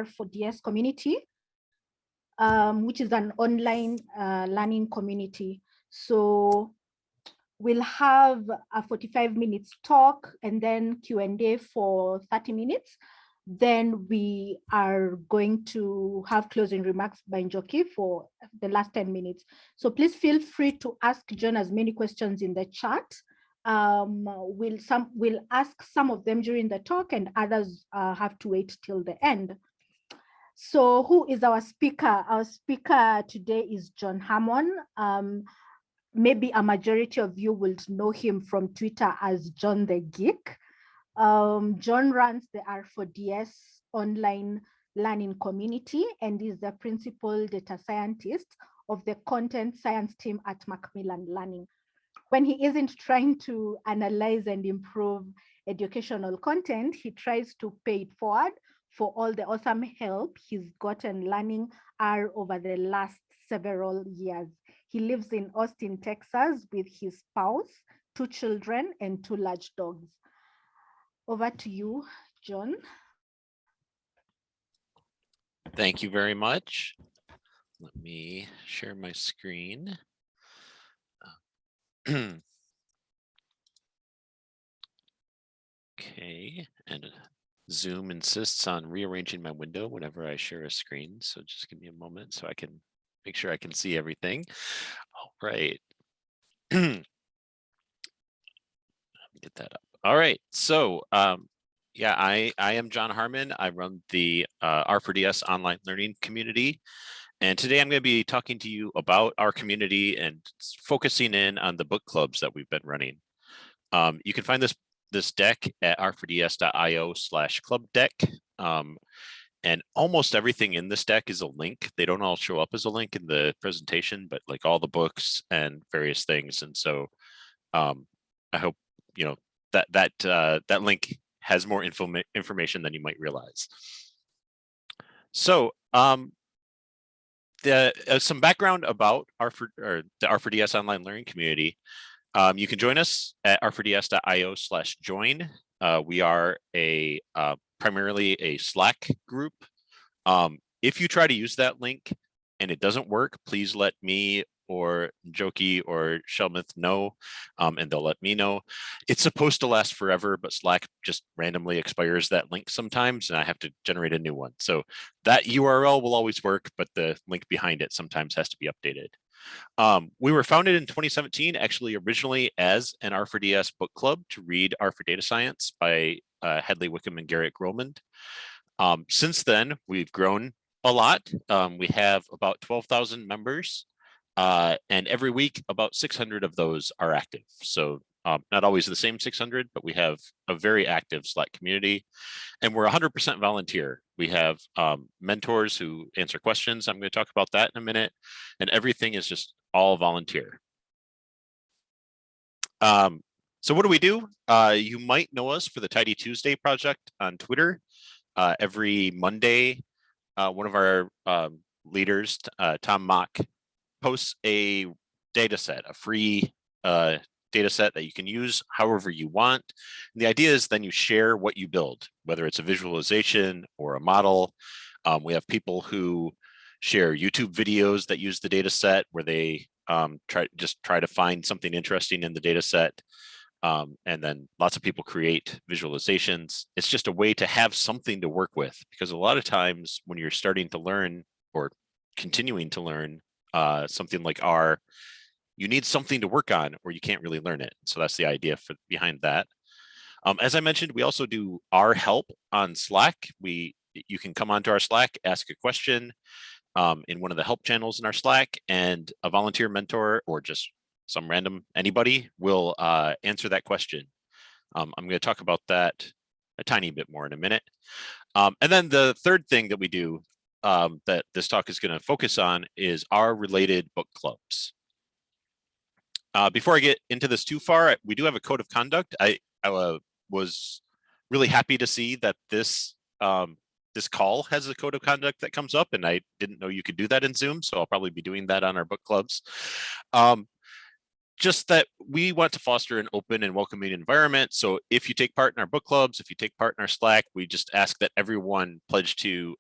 R4DS community, which is an online learning community. So we'll have a 45 minutes talk and then Q&A for 30 minutes. Then we are going to have closing remarks by Njoki for the last 10 minutes. So please feel free to ask John as many questions in the chat. We'll ask some of them during the talk and others have to wait till the end. So who is our speaker? Our speaker today is John Harmon. Maybe a majority of you will know him from Twitter as John the Geek. John runs the R4DS Online Learning Community and is the principal data scientist of the content science team at Macmillan Learning. When he isn't trying to analyze and improve educational content, he tries to pay it forward for all the awesome help he's gotten learning R over the last several years. He lives in Austin, Texas with his spouse, 2 children, and 2 large dogs. Over to you, John. Thank you very much. Let me share my screen. Okay, and Zoom insists on rearranging my window whenever I share a screen. So just give me a moment so I can make sure I can see everything. All right. Let me get that up. All right, so yeah, I am John Harmon. I run the R4DS Online Learning Community. And today I'm going to be talking to you about our community and focusing in on the book clubs that we've been running. You can find this deck at r4ds.io/club deck. And almost everything in this deck is a link. They don't all show up as a link in the presentation, but like all the books and various things. And so I hope, you know, that link has more information than you might realize. So some background about the R4DS Online Learning Community. You can join us at r4ds.io/join. We are primarily a Slack group. If you try to use that link and it doesn't work, please let me or Njoki or Shelmith know, and they'll let me know. It's supposed to last forever, but Slack just randomly expires that link sometimes, and I have to generate a new one. So that URL will always work, but the link behind it sometimes has to be updated. We were founded in 2017, actually originally as an R4DS book club to read R for Data Science by Hedley Wickham and Garrett Gromand. Since then, we've grown a lot. We have about 12,000 members. And every week, about 600 of those are active. So not always the same 600, but we have a very active Slack community. And we're 100% volunteer. We have mentors who answer questions. I'm going to talk about that in a minute. And everything is just all volunteer. So what do we do? You might know us for the Tidy Tuesday project on Twitter. Every Monday, one of our leaders, Tom Mock, posts a data set, a free data set that you can use however you want. And the idea is then you share what you build, whether it's a visualization or a model. We have people who share YouTube videos that use the data set where they try to find something interesting in the data set. And then lots of people create visualizations. It's just a way to have something to work with, because a lot of times when you're starting to learn or continuing to learn something like R, you need something to work on or you can't really learn it. So that's the idea behind that. As I mentioned, we also do R help on Slack. You can come onto our Slack, ask a question in one of the help channels in our Slack, and a volunteer mentor or just some random anybody will answer that question. I'm going to talk about that a tiny bit more in a minute. And then the third thing that we do that this talk is going to focus on is our related book clubs. Before I get into this too far, we do have a code of conduct. I was really happy to see that this call has a code of conduct that comes up, and I didn't know you could do that in Zoom, so I'll probably be doing that on our book clubs. just that we want to foster an open and welcoming environment. So if you take part in our book clubs, if you take part in our Slack, we just ask that everyone pledge to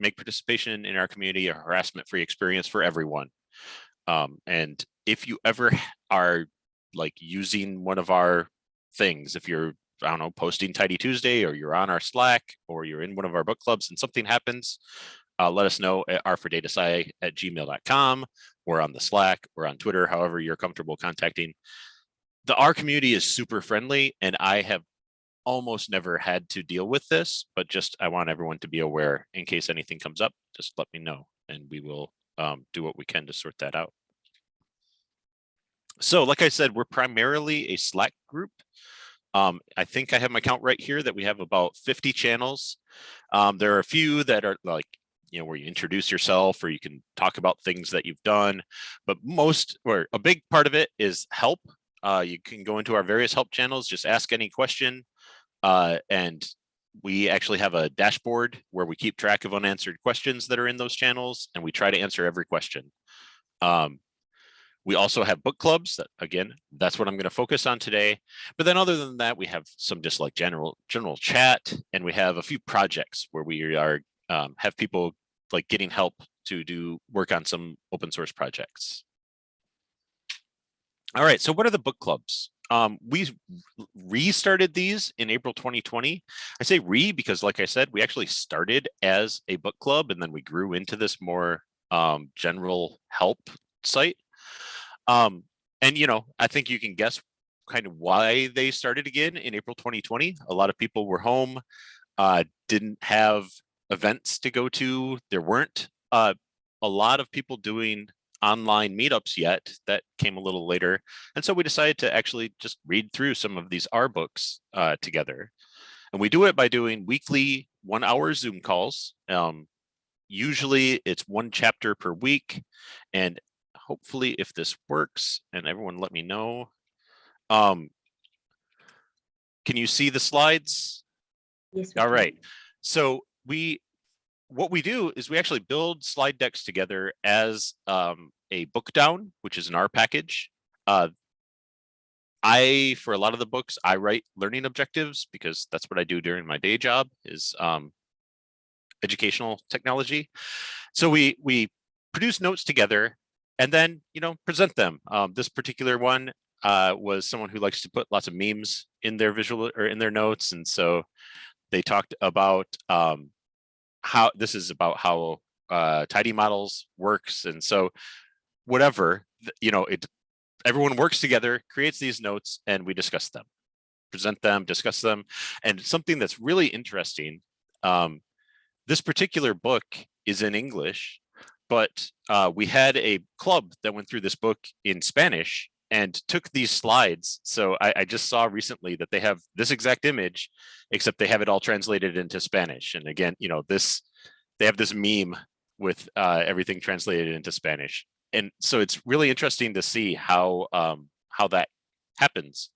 make participation in our community a harassment-free experience for everyone. And if you ever are like using one of our things, if you're, I don't know, posting Tidy Tuesday, or you're on our Slack, or you're in one of our book clubs and something happens, let us know at r4datasci@gmail.com, or on the Slack, or on Twitter, however you're comfortable contacting. Our community is super friendly, and I have almost never had to deal with this, but just I want everyone to be aware in case anything comes up. Just let me know, and we will do what we can to sort that out. So like I said, we're primarily a Slack group. I think I have my count right here that we have about 50 channels. There are a few that are like, you know, where you introduce yourself or you can talk about things that you've done, but most, or a big part of it is help. You can go into our various help channels, just ask any question. And we actually have a dashboard where we keep track of unanswered questions that are in those channels, and we try to answer every question. We also have book clubs that, again, that's what I'm going to focus on today. But then other than that, we have some just like general chat, and we have a few projects where we are have people like getting help to do work on some open source projects. All right, so what are the book clubs? We restarted these in April 2020. I say because, like I said, we actually started as a book club, and then we grew into this more general help site. And, you know, I think you can guess kind of why they started again in April 2020. A lot of people were home, didn't have events to go to. There weren't a lot of people doing online meetups yet. That came a little later. And so we decided to actually just read through some of these R books together. And we do it by doing weekly 1-hour Zoom calls. Usually it's one chapter per week. And hopefully if this works, and everyone let me know. Can you see the slides? Yes. All right. So what we do is we actually build slide decks together as a book down, which is an R package. For a lot of the books, I write learning objectives because that's what I do during my day job is educational technology. So we produce notes together and then, you know, present them. This particular one was someone who likes to put lots of memes in their visual or in their notes. And so they talked about how this is about how tidy models works. And so whatever, you know, everyone works together, creates these notes, and we discuss them, present them, discuss them. And something that's really interesting, this particular book is in English, but we had a club that went through this book in Spanish and took these slides. So I just saw recently that they have this exact image, except they have it all translated into Spanish. And again, you know, they have this meme with everything translated into Spanish. And so it's really interesting to see how that happens.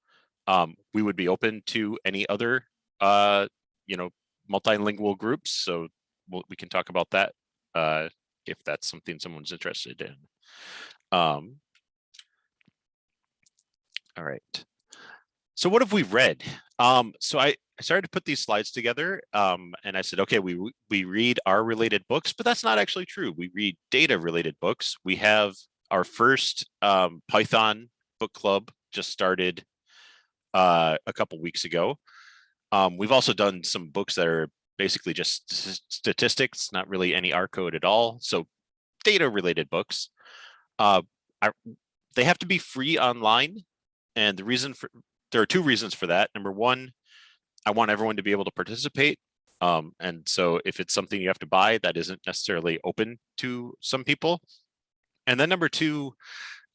We would be open to any other, you know, multilingual groups. So we can talk about that if that's something someone's interested in. All right. So what have we read? So I started to put these slides together and I said, okay, we read R related books, but that's not actually true. We read data related books. We have our first Python book club just started a couple weeks ago. We've also done some books that are basically just statistics, not really any R code at all. So data related books, they have to be free online. And there are two reasons for that. Number one, I want everyone to be able to participate. And so if it's something you have to buy, that isn't necessarily open to some people. And then number two,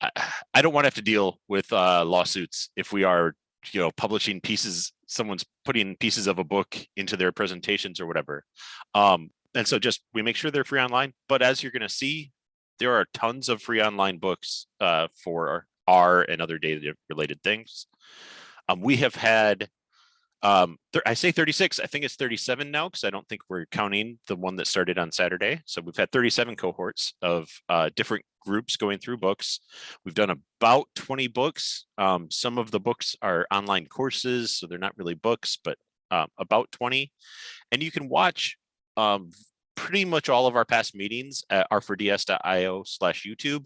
I don't want to have to deal with lawsuits if we are, you know, publishing pieces, someone's putting pieces of a book into their presentations or whatever. And so just, we make sure they're free online, but as you're going to see, there are tons of free online books for R and other data related things. We have had I say 36, I think it's 37 now, because I don't think we're counting the one that started on Saturday. So we've had 37 cohorts of different groups going through books. We've done about 20 books. Some of the books are online courses, so they're not really books, but about 20. And you can watch pretty much all of our past meetings at r4ds.io/YouTube.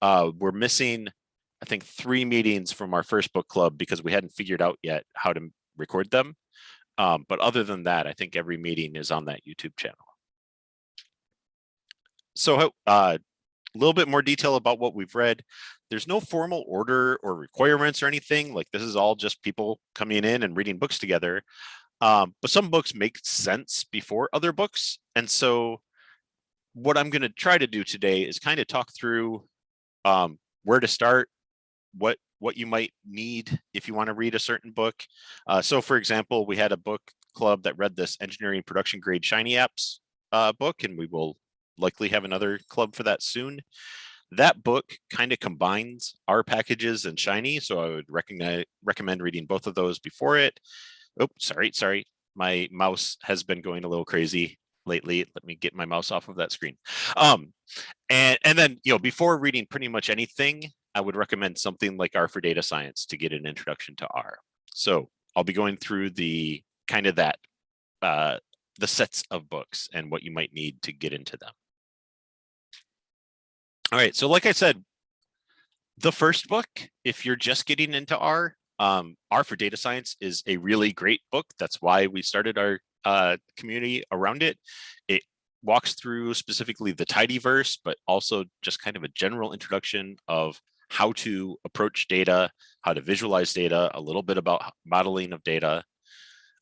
We're missing, I think, 3 meetings from our first book club because we hadn't figured out yet how to record them. But other than that, I think every meeting is on that YouTube channel. So a little bit more detail about what we've read. There's no formal order or requirements or anything. Like, this is all just people coming in and reading books together. But some books make sense before other books. And so what I'm going to try to do today is kind of talk through where to start, what you might need if you want to read a certain book. So for example, we had a book club that read this engineering production grade Shiny Apps book, and we will likely have another club for that soon. That book kind of combines R packages and Shiny, so I would recommend reading both of those before it. Oh, sorry. My mouse has been going a little crazy lately. Let me get my mouse off of that screen. And then, before reading pretty much anything, I would recommend something like R for Data Science to get an introduction to R. So I'll be going through the kind of that, the sets of books and what you might need to get into them. All right, so like I said, the first book, if you're just getting into R for Data Science is a really great book. That's why we started our community around it. It walks through specifically the tidyverse, but also just kind of a general introduction of how to approach data, how to visualize data, a little bit about modeling of data.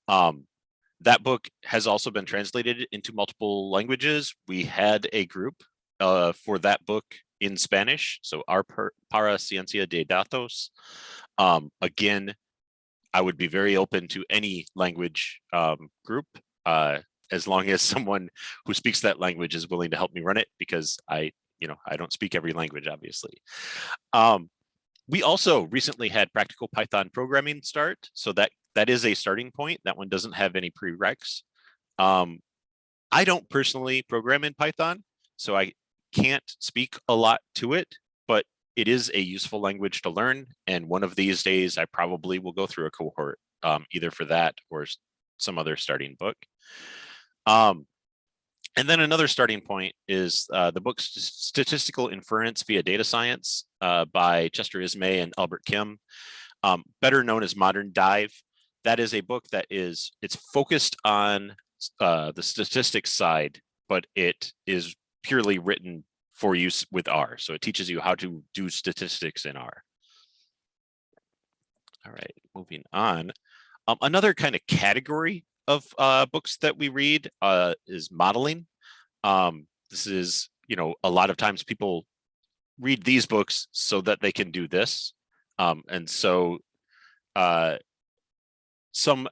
That book has also been translated into multiple languages. We had a group for that book in Spanish, so Para Ciencia de Datos. Again, I would be very open to any language group, as long as someone who speaks that language is willing to help me run it, because I don't speak every language, obviously. We also recently had practical Python programming start, so that is a starting point. That one doesn't have any prereqs. I don't personally program in Python, so I can't speak a lot to it, but it is a useful language to learn. And one of these days, I probably will go through a cohort, either for that or some other starting book. And then another starting point is the book Statistical Inference via Data Science by Chester Ismay and Albert Kim, better known as Modern Dive. That is a book that it's focused on the statistics side, but it is purely written for use with R. So it teaches you how to do statistics in R. All right, moving on. Another kind of category of books that we read is modeling. This is, a lot of times people read these books so that they can do this. And so some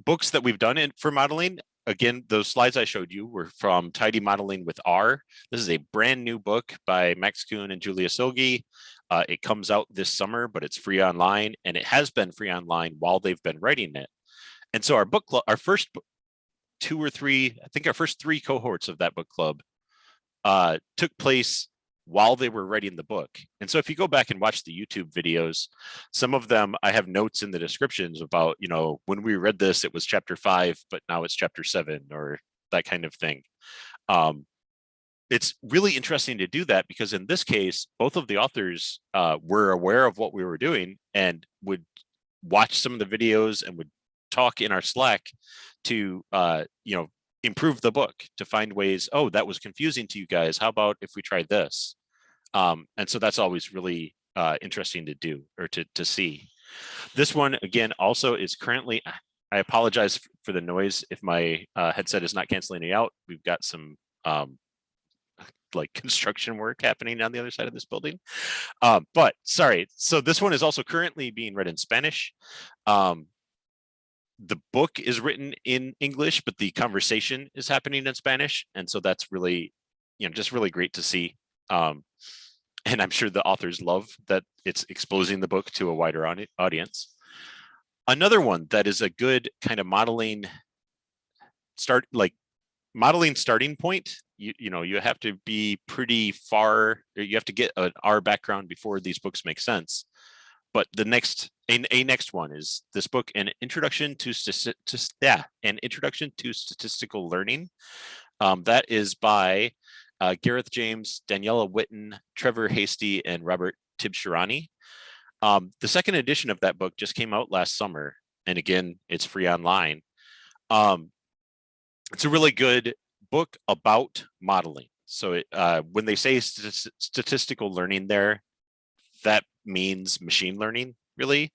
books that we've done for modeling, again, those slides I showed you were from Tidy Modeling with R. This is a brand new book by Max Kuhn and Julia Silge. It comes out this summer, but it's free online, and it has been free online while they've been writing it. And so our book club, our first 2 or 3, I think our first 3 cohorts of that book club took place while they were writing the book. And so if you go back and watch the YouTube videos, some of them, I have notes in the descriptions about, when we read this, it was chapter 5, but now it's chapter 7, or that kind of thing. It's really interesting to do that, because in this case, both of the authors were aware of what we were doing and would watch some of the videos and would talk in our Slack to, improve the book, to find ways, oh, that was confusing to you guys. How about if we tried this? And so that's always really interesting to do, or to see. This one, again, also is currently, I apologize for the noise if my headset is not canceling it out. We've got some construction work happening on the other side of this building. But sorry, so this one is also currently being read in Spanish. The book is written in English, but the conversation is happening in Spanish. And so that's really, just really great to see. And I'm sure the authors love that it's exposing the book to a wider audience. Another one that is a good kind of modeling starting point. You have to be pretty far, or you have to get an R background before these books make sense. But the next one is this book, An Introduction to Statistical Learning. That is by Gareth James, Daniela Witten, Trevor Hasty, and Robert Tibshirani. The second edition of that book just came out last summer, and again, it's free online. It's a really good book about modeling. So when they say statistical learning there, that means machine learning, really.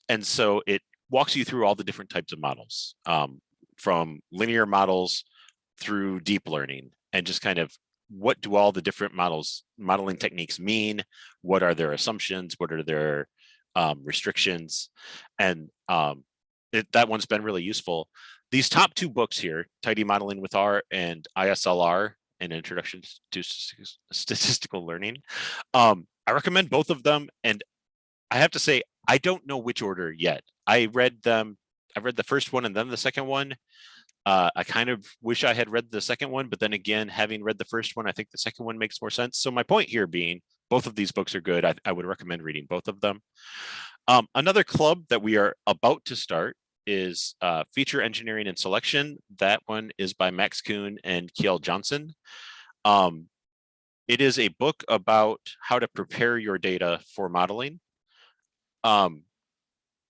And so it walks you through all the different types of models, from linear models through deep learning, and just kind of what do all the different modeling techniques mean? What are their assumptions? What are their restrictions? And that one's been really useful. These top two books here, Tidy Modeling with R and ISLR, An Introduction to Statistical Learning, I recommend both of them. And I have to say, I don't know which order yet. I read the first one and then the second one. I kind of wish I had read the second one, but then again, having read the first one, I think the second one makes more sense. So my point here being, both of these books are good. I would recommend reading both of them. Another club that we are about to start is Feature Engineering and Selection. That one is by Max Kuhn and Kiel Johnson. It is a book about how to prepare your data for modeling.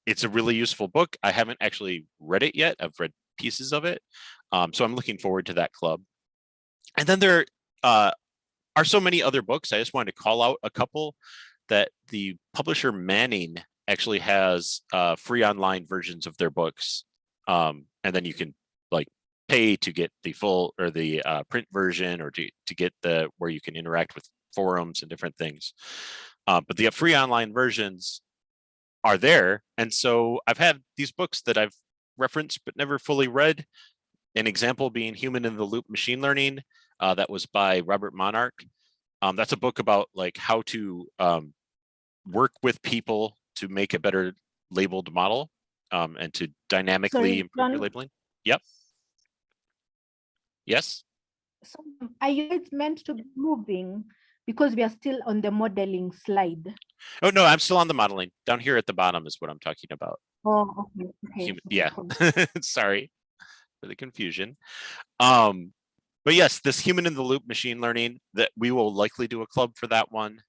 It's a really useful book. I haven't actually read it yet. I've read pieces of it. So I'm looking forward to that club. And then there are so many other books. I just wanted to call out a couple that the publisher Manning actually has free online versions of their books. And then you can pay to get the full or the print version, or to get where you can interact with forums and different things. But the free online versions are there. And so I've had these books that I've referenced but never fully read. An example being Human in the Loop Machine Learning. That was by Robert Monarch. That's a book about how to work with people to make a better labeled model, and to dynamically improve your labeling. Yep. Yes. So are you meant to be moving, because we are still on the modeling slide? Oh no, I'm still on the modeling. Down here at the bottom is what I'm talking about. Oh, okay. Yeah. Sorry for the confusion. But yes, this Human in the Loop Machine Learning, that we will likely do a club for that one.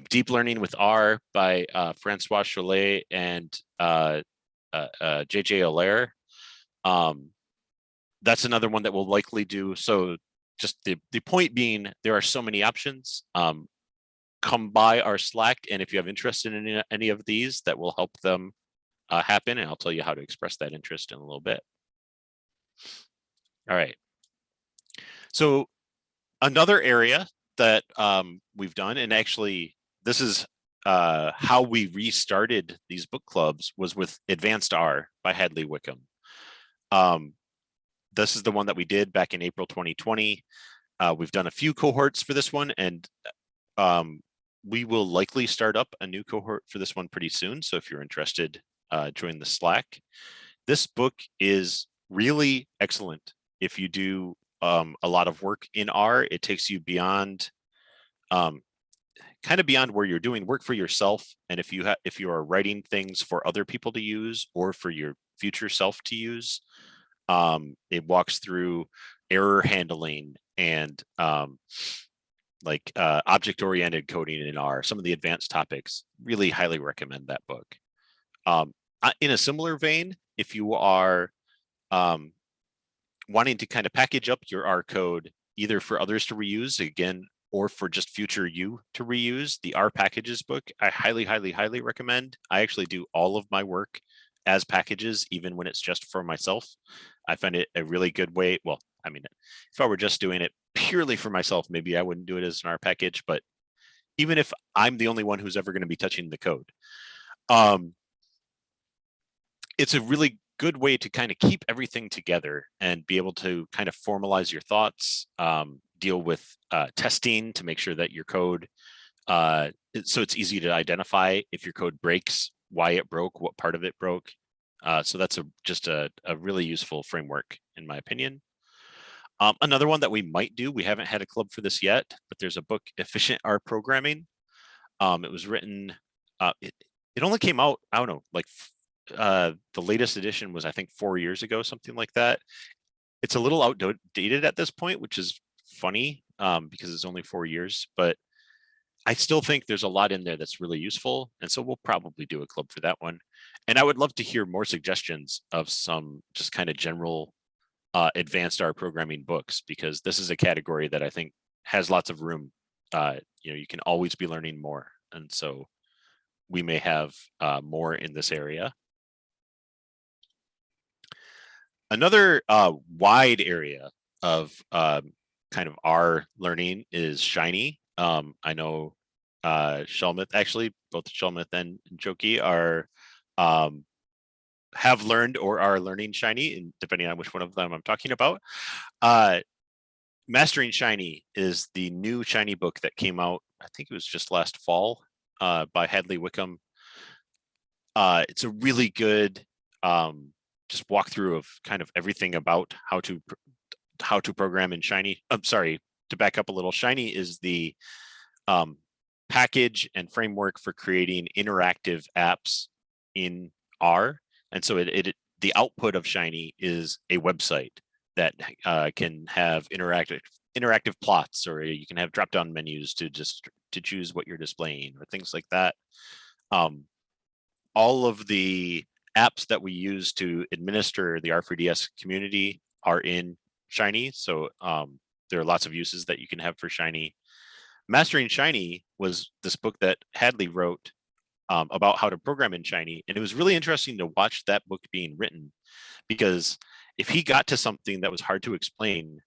Deep Learning with R by Francois Cholet and JJ Allaire. That's another one that we'll likely do. So just the point being, there are so many options. Come by our Slack, and if you have interest in any of these, that will help them happen, and I'll tell you how to express that interest in a little bit. All right. So another area that we've done, and actually this is how we restarted these book clubs, was with Advanced R by Hadley Wickham. This is the one that we did back in April 2020. We've done a few cohorts for this one, and we will likely start up a new cohort for this one pretty soon. So if you're interested, join the Slack. This book is really excellent. If you do a lot of work in R, it takes you beyond, kind of beyond where you're doing work for yourself. And if you are writing things for other people to use, or for your future self to use, it walks through error handling and object-oriented coding in R, some of the advanced topics. Really highly recommend that book. In a similar vein, if you are wanting to kind of package up your R code, either for others to reuse, again, or for just future you to reuse, the R packages book, I highly, highly, highly recommend. I actually do all of my work as packages, even when it's just for myself. I find it a really good way. Well, I mean, if I were just doing it purely for myself, maybe I wouldn't do it as an R package, but even if I'm the only one who's ever going to be touching the code, it's a really good way to kind of keep everything together and be able to kind of formalize your thoughts, deal with testing to make sure that your code, so it's easy to identify if your code breaks, why it broke, what part of it broke, So that's just a really useful framework, in my opinion. Another one that we might do, we haven't had a club for this yet, but there's a book, Efficient R Programming. It was written, it only came out, I don't know, like the latest edition was, I think, 4 years ago, something like that. It's a little outdated at this point, which is funny because it's only 4 years, but I still think there's a lot in there that's really useful. And so we'll probably do a club for that one. And I would love to hear more suggestions of some just kind of general advanced R programming books, because this is a category that I think has lots of room. You can always be learning more. And so we may have more in this area. Another wide area of kind of R learning is Shiny. I know Shelmith, actually, both Shelmith and Joki have learned or are learning Shiny, and depending on which one of them I'm talking about. Mastering Shiny is the new Shiny book that came out, I think it was just last fall, by Hadley Wickham. It's a really good just walkthrough of kind of everything about how to program in Shiny. I'm sorry, to back up a little, Shiny is the package and framework for creating interactive apps in R. And so the output of Shiny is a website that can have interactive plots, or you can have drop-down menus to choose what you're displaying, or things like that. All of the apps that we use to administer the R4DS community are in Shiny. So there are lots of uses that you can have for Shiny. Mastering Shiny was this book that Hadley wrote about how to program in Shiny. And it was really interesting to watch that book being written, because if he got to something that was hard to explain,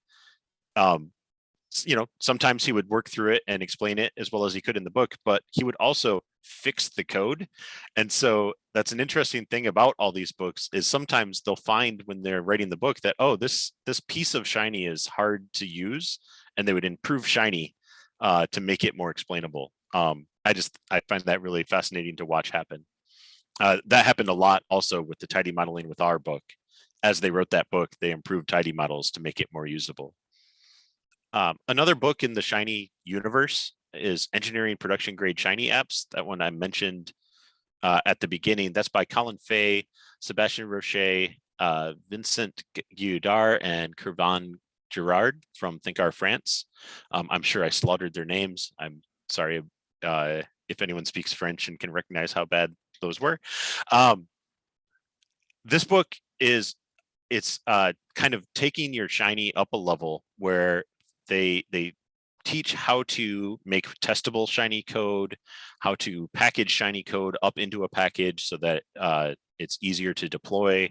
sometimes he would work through it and explain it as well as he could in the book, but he would also fix the code. And so that's an interesting thing about all these books, is sometimes they'll find when they're writing the book that, oh, this piece of Shiny is hard to use, and they would improve Shiny to make it more explainable. I find that really fascinating to watch happen. That happened a lot also with the tidy modeling with R book. As they wrote that book, they improved tidy models to make it more usable. Another book in the Shiny universe is Engineering Production Grade Shiny Apps. That one I mentioned at the beginning. That's by Colin Fay, Sebastian Roche, Vincent Guillard, and Kervan Girard from ThinkR France. I'm sure I slaughtered their names. I'm sorry if anyone speaks French and can recognize how bad those were. This book it's kind of taking your Shiny up a level, where they teach how to make testable Shiny code, how to package Shiny code up into a package so that it's easier to deploy.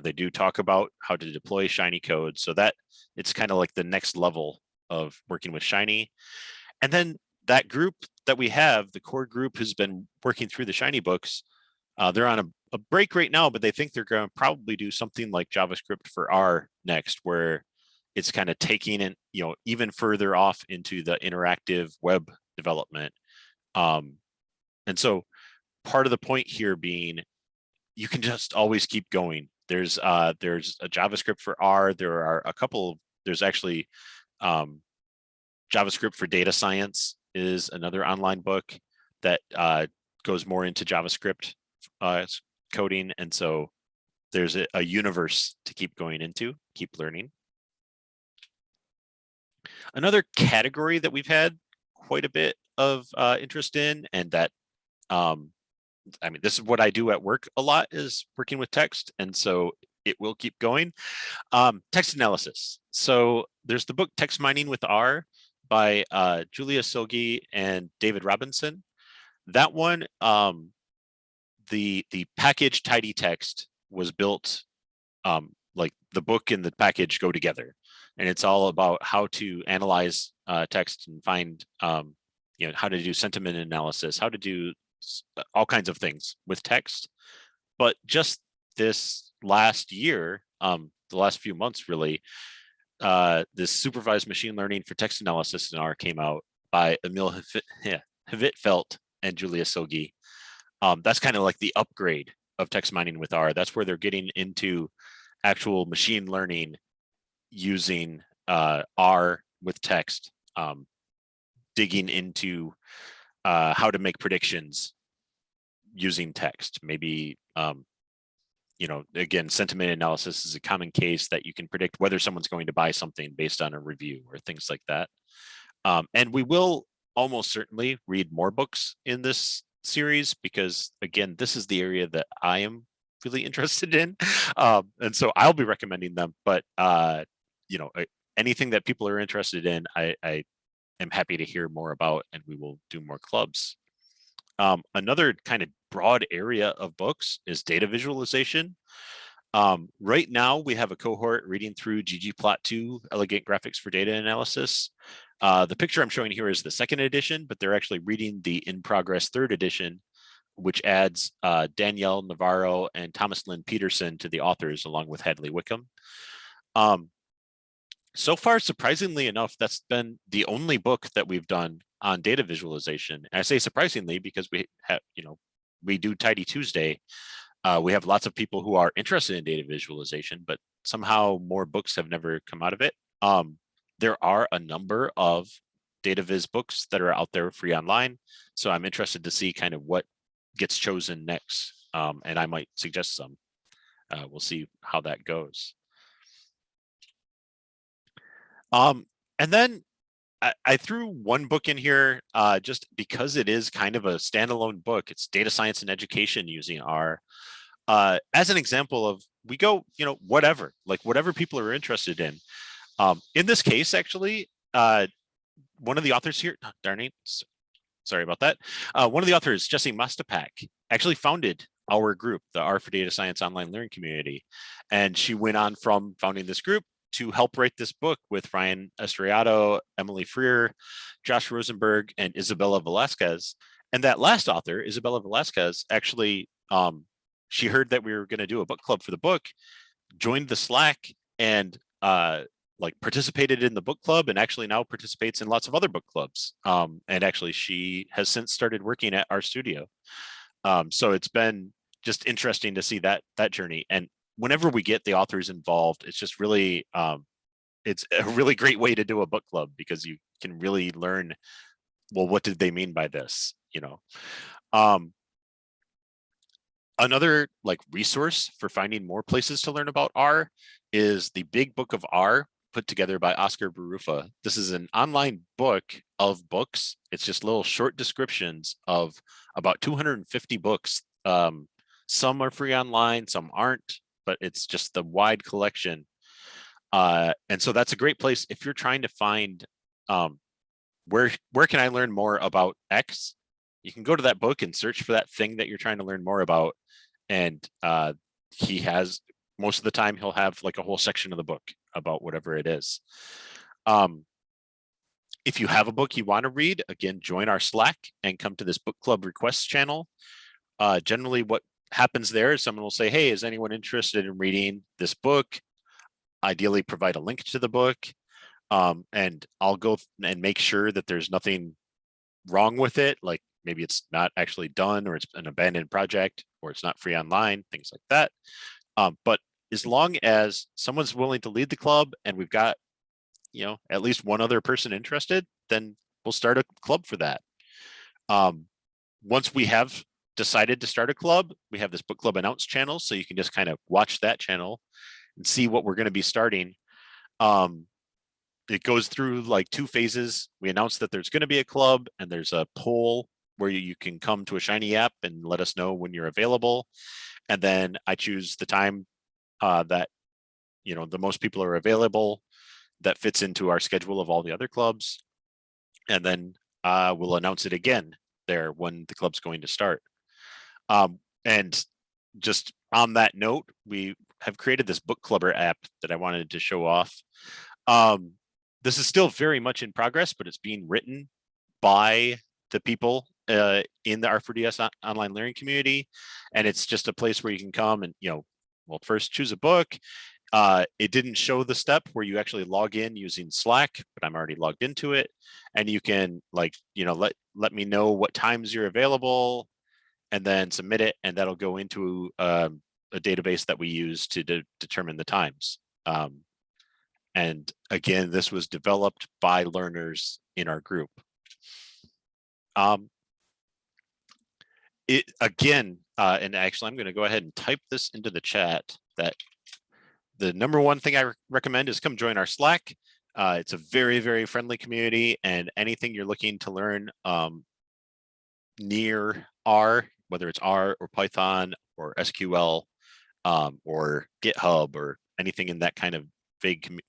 They do talk about how to deploy Shiny code, so that it's kind of like the next level of working with Shiny. And then that group that we have, the core group, has been working through the Shiny books. They're on a break right now, but they think they're going to probably do something like JavaScript for R next, where it's kind of taking it, even further off into the interactive web development. And so part of the point here being, you can just always keep going. There's a JavaScript for R. There's actually JavaScript for Data Science is another online book that goes more into JavaScript coding. And so there's a universe to keep going into, keep learning. Another category that we've had quite a bit of interest in, and that, this is what I do at work a lot, is working with text. And so it will keep going. Text analysis. So there's the book Text Mining with R by Julia Silge and David Robinson. That one, the package tidy text was built like the book and the package go together. And it's all about how to analyze text and find, how to do sentiment analysis, how to do all kinds of things with text. But just this last year, the last few months really, this supervised machine learning for text analysis in R came out by Emil Hvitvelt and Julia Silge. That's kind of like the upgrade of text mining with R. That's where they're getting into actual machine learning using R with text, digging into how to make predictions using text. Maybe, again, sentiment analysis is a common case that you can predict whether someone's going to buy something based on a review or things like that. And we will almost certainly read more books in this series because, again, this is the area that I am really interested in. And so I'll be recommending them. But, anything that people are interested in, I am happy to hear more about, and we will do more clubs. Another kind of broad area of books is data visualization. Right now, we have a cohort reading through ggplot2, Elegant Graphics for Data Analysis. The picture I'm showing here is the second edition, but they're actually reading the in-progress third edition, which adds Danielle Navarro and Thomas Lynn Peterson to the authors, along with Hadley Wickham. So far, surprisingly enough, that's been the only book that we've done on data visualization. And I say surprisingly because we have, we do Tidy Tuesday. We have lots of people who are interested in data visualization, but somehow more books have never come out of it. There are a number of data viz books that are out there free online. So I'm interested to see kind of what gets chosen next. And I might suggest some. We'll see how that goes. And then I threw one book in here just because it is kind of a standalone book. It's Data Science and Education using R. As an example of, we go, whatever people are interested in. In this case, actually, one of the authors here, oh, darn it, sorry about that. One of the authors, Jesse Mostapak, actually founded our group, the R for Data Science Online Learning Community. And she went on from founding this group to help write this book with Ryan Estriato, Emily Freer, Josh Rosenberg, and Isabella Velasquez. And that last author, Isabella Velasquez, actually, she heard that we were going to do a book club for the book, joined the Slack, and participated in the book club, and actually now participates in lots of other book clubs. And actually, she has since started working at our studio. So it's been just interesting to see that journey. And whenever we get the authors involved, it's just really, it's a really great way to do a book club because you can really learn, well, what did they mean by this? Another resource for finding more places to learn about R is the Big Book of R, put together by Oscar Barufa. This is an online book of books. It's just little short descriptions of about 250 books. Some are free online, some aren't, but it's just the wide collection. And so that's a great place if you're trying to find where can I learn more about X? You can go to that book and search for that thing that you're trying to learn more about. And he has, most of the time, he'll have a whole section of the book about whatever it is. If you have a book you want to read, again, join our Slack and come to this book club requests channel. Generally, what happens there is someone will say, hey, is anyone interested in reading this book? Ideally, provide a link to the book. And I'll go and make sure that there's nothing wrong with it. Like maybe it's not actually done, or it's an abandoned project, or it's not free online, things like that. But as long as someone's willing to lead the club and we've got, at least one other person interested, then we'll start a club for that. Once we have decided to start a club, we have this book club announce channel. So you can just kind of watch that channel and see what we're going to be starting. It goes through 2 phases. We announce that there's going to be a club, and there's a poll where you can come to a Shiny app and let us know when you're available. And then I choose the time that, the most people are available that fits into our schedule of all the other clubs. And then we'll announce it again there when the club's going to start. And just on that note, we have created this Book Clubber app that I wanted to show off. This is still very much in progress, but it's being written by the people in the R4DS Online Learning Community. And it's just a place where you can come and, first choose a book. It didn't show the step where you actually log in using Slack, but I'm already logged into it. And you can let me know what times you're available. and then submit it, and that'll go into a database that we use to determine the times. And again, this was developed by learners in our group. And actually, I'm going to go ahead and type this into the chat that the number one thing I recommend is come join our Slack. It's a very, very friendly community, and anything you're looking to learn near R, whether it's R or Python or SQL or GitHub or anything in that kind of vague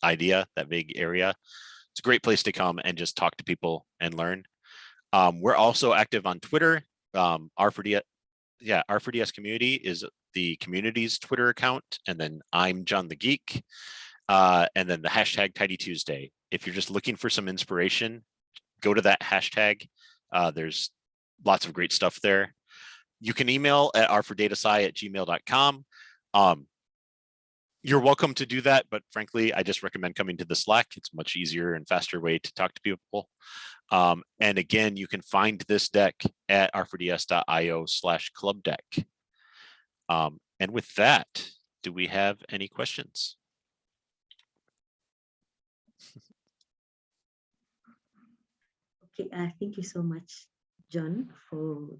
idea, that vague area, it's a great place to come and just talk to people and learn. We're also active on Twitter. R4DS Community is the community's Twitter account, and then I'm John the Geek, and then the hashtag Tidy Tuesday. If you're just looking for some inspiration, go to that hashtag. There's lots of great stuff there. You can email at r4datasci@gmail.com. You're welcome to do that, but frankly, I just recommend coming to the Slack. It's a much easier and faster way to talk to people. And again, you can find this deck at r4ds.io/club deck. And with that, do we have any questions? Okay, thank you so much, John, for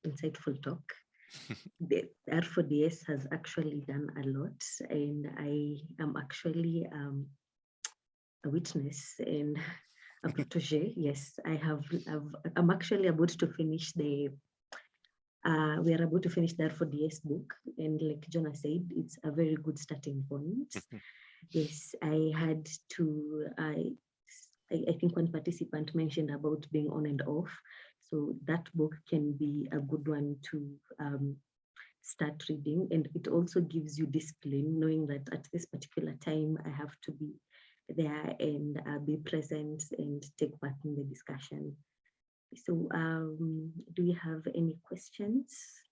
insightful talk. The R4DS has actually done a lot, and I am actually a witness and a protege. Yes, I'm actually about to finish we are about to finish the R4DS book, and like Jonah said, it's a very good starting point. Yes, I had to, I think one participant mentioned about being on and off. So that book can be a good one to start reading. And it also gives you discipline, knowing that at this particular time, I have to be there and be present and take part in the discussion. So do you have any questions?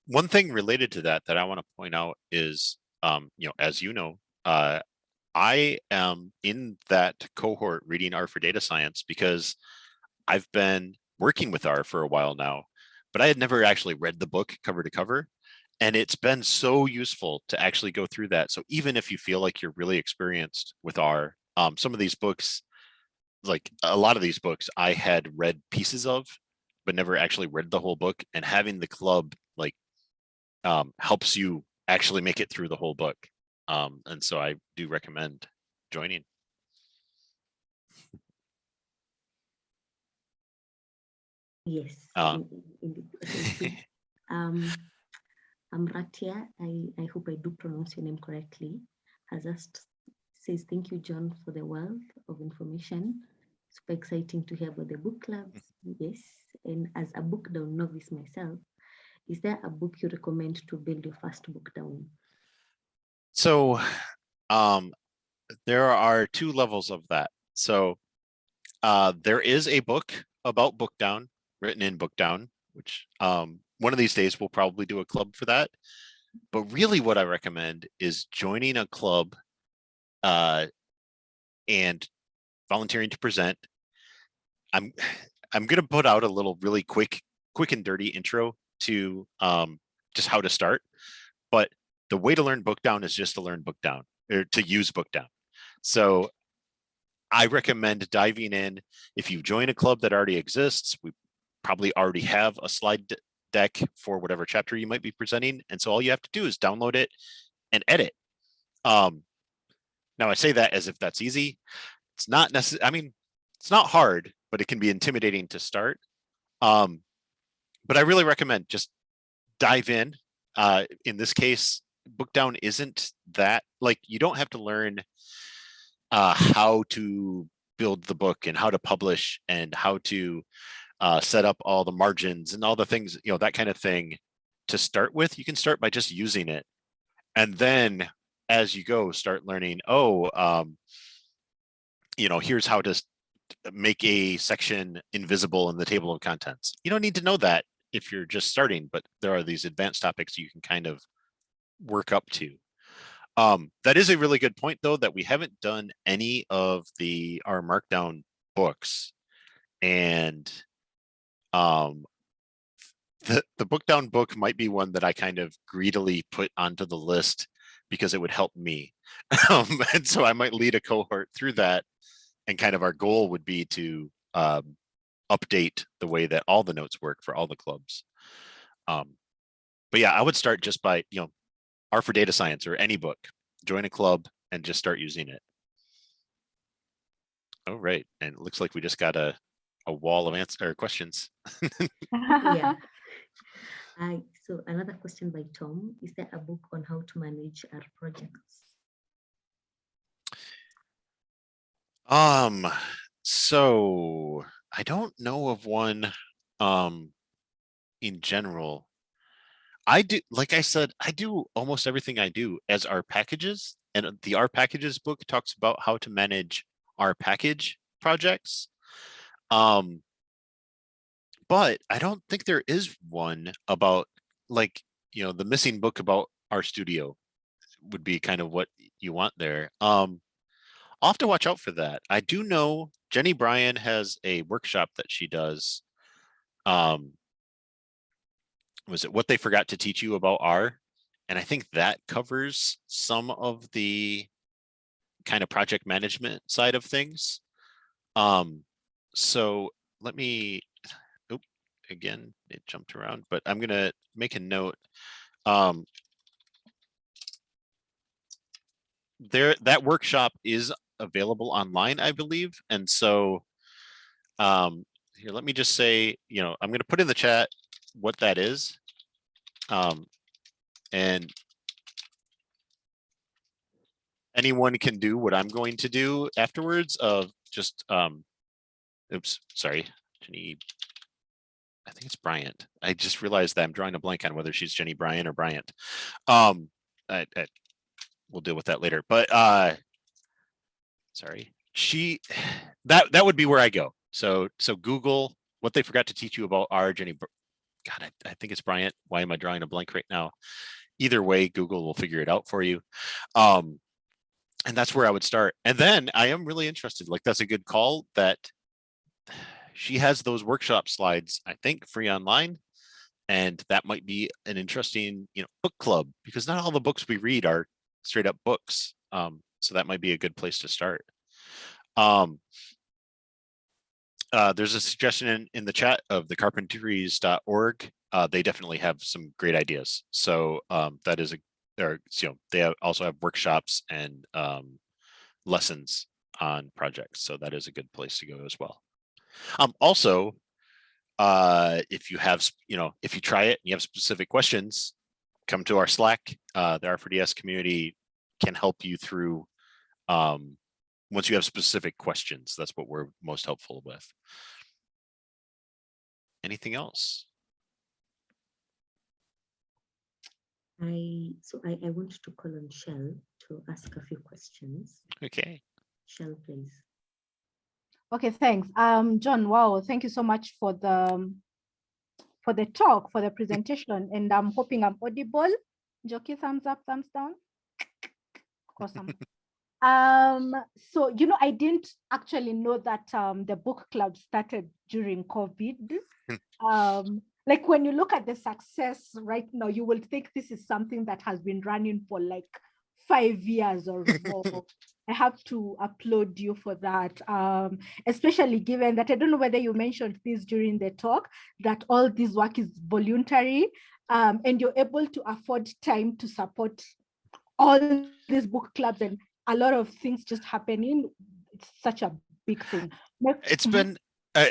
One thing related to that I want to point out is, as you know, I am in that cohort reading R for data science because I've been working with R for a while now, but I had never actually read the book cover to cover. And it's been so useful to actually go through that. So even if you feel like you're really experienced with R, some of these books, like a lot of these books, I had read pieces of, but never actually read the whole book. And having the club helps you actually make it through the whole book. And so I do recommend joining. Yes. Amratia, I hope I do pronounce your name correctly, has asked, says, thank you, John, for the wealth of information. Super exciting to hear about the book clubs. Yes. And as a book down novice myself, is there a book you recommend to build your first book down? So there are two levels of that. So there is a book about Bookdown written in Bookdown, which one of these days we'll probably do a club for that. But really what I recommend is joining a club and volunteering to present. I'm going to put out a little really quick and dirty intro to just how to start. But the way to learn Bookdown is just to learn Bookdown, or to use Bookdown. So I recommend diving in. If you join a club that already exists, we probably already have a slide deck for whatever chapter you might be presenting. And so all you have to do is download it and edit. Now I say that as if that's easy. It's not necessarily, I mean, it's not hard, but it can be intimidating to start. But I really recommend just dive in. In this case, Bookdown isn't that, like, you don't have to learn how to build the book and how to publish and how to set up all the margins and all the things, that kind of thing to start with. You can start by just using it. And then as you go, start learning, here's how to make a section invisible in the table of contents. You don't need to know that if you're just starting, but there are these advanced topics you can kind of work up to. That is a really good point, though, that we haven't done any of our Markdown books. And the book down book might be one that I kind of greedily put onto the list because it would help me. And so I might lead a cohort through that. And kind of our goal would be to update the way that all the notes work for all the clubs. But yeah, I would start just by, R for Data Science or any book, join a club and just start using it. Oh, right. And it looks like we just got a wall of questions. Yeah. So another question by Tom, is there a book on how to manage our projects? So I don't know of one in general. I do, like I said, I do almost everything I do as R packages, and the R packages book talks about how to manage R package projects. But I don't think there is one about, like, the missing book about RStudio would be kind of what you want there. I'll have to watch out for that. I do know Jenny Bryan has a workshop that she does. Was it What They Forgot to Teach You About R? And I think that covers some of the kind of project management side of things. So let me, again, it jumped around, but I'm gonna make a note. That workshop is available online, I believe. And so here, let me just say, I'm gonna put in the chat what that is. And anyone can do what I'm going to do afterwards of just, oops, sorry, Jenny, I think it's Bryant. I just realized that I'm drawing a blank on whether she's Jenny Bryan or Bryant. We'll deal with that later, but sorry, that would be where I go. So Google What They Forgot to Teach You About R, Jenny, God, I think it's Bryant. Why am I drawing a blank right now? Either way, Google will figure it out for you. And that's where I would start. And then I am really interested, like, that's a good call that she has those workshop slides, I think, free online. And that might be an interesting, book club, because not all the books we read are straight up books. So that might be a good place to start. There's a suggestion in the chat of the carpentries.org. They definitely have some great ideas. So that is they also have workshops and lessons on projects. So that is a good place to go as well. Also, if you have, if you try it and you have specific questions, come to our Slack. The R4DS community can help you through once you have specific questions. That's what we're most helpful with. Anything else? I want to call on Shell to ask a few questions. Okay. Shell, please. Okay, thanks. John, wow, thank you so much for the talk, for the presentation, and I'm hoping I'm audible. Jockey, thumbs up, thumbs down. Awesome. So, I didn't actually know that the book club started during COVID. Like, when you look at the success right now, you will think this is something that has been running for like 5 years or more. I have to applaud you for that, especially given that I don't know whether you mentioned this during the talk, that all this work is voluntary, and you're able to afford time to support all these book clubs and a lot of things just happening. It's such a big thing. It's been,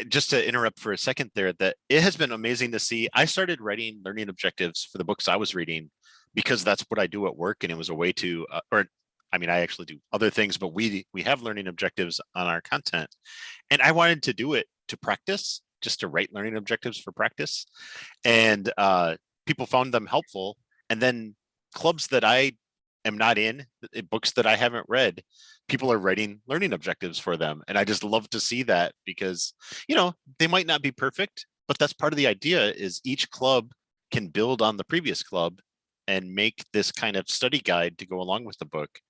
just to interrupt for a second there, that it has been amazing to see. I started writing learning objectives for the books I was reading because that's what I do at work. And it was a way to, I actually do other things, but we have learning objectives on our content. And I wanted to do it to practice, just to write learning objectives for practice. And people found them helpful. And then clubs that I am not in, books that I haven't read, people are writing learning objectives for them. And I just love to see that because, they might not be perfect, but that's part of the idea, is each club can build on the previous club and make this kind of study guide to go along with the book.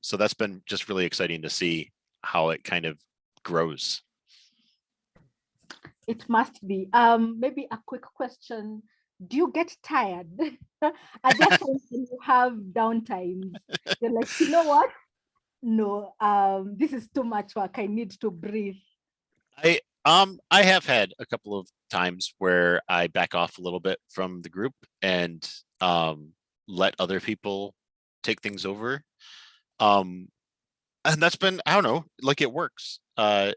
So that's been just really exciting to see how it kind of grows. It must be. Maybe a quick question. Do you get tired? Are there times when you have downtimes? You're like, you know what? No, this is too much work. I need to breathe. I have had a couple of times where I back off a little bit from the group and let other people take things over. And that's been, I don't know, like it works. I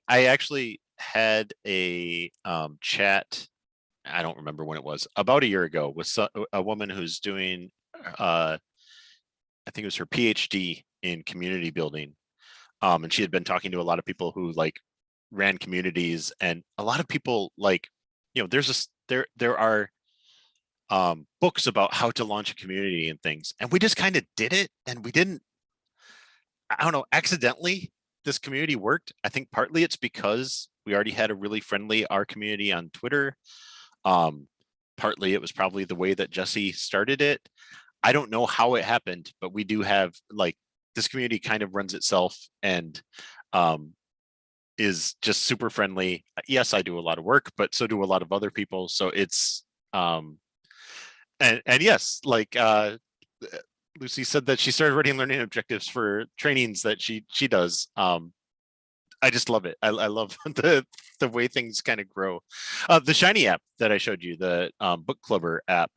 actually had a chat, I don't remember when it was, about a year ago, with a woman who's doing I think it was her PhD in community building. And she had been talking to a lot of people who like ran communities, and a lot of people like, you know, there are books about how to launch a community and things, and we just kind of did it, and we didn't, I don't know, accidentally this community worked. I think partly it's because we already had a really friendly R community on Twitter. Partly it was probably the way that Jesse started it. I don't know how it happened, but we do have like, this community kind of runs itself and is just super friendly. Yes, I do a lot of work, but so do a lot of other people. So it's and yes, like Lucy said that she started writing learning objectives for trainings that she does. I just love it. I love the way things kind of grow. The Shiny app that I showed you, the Book Clubber app,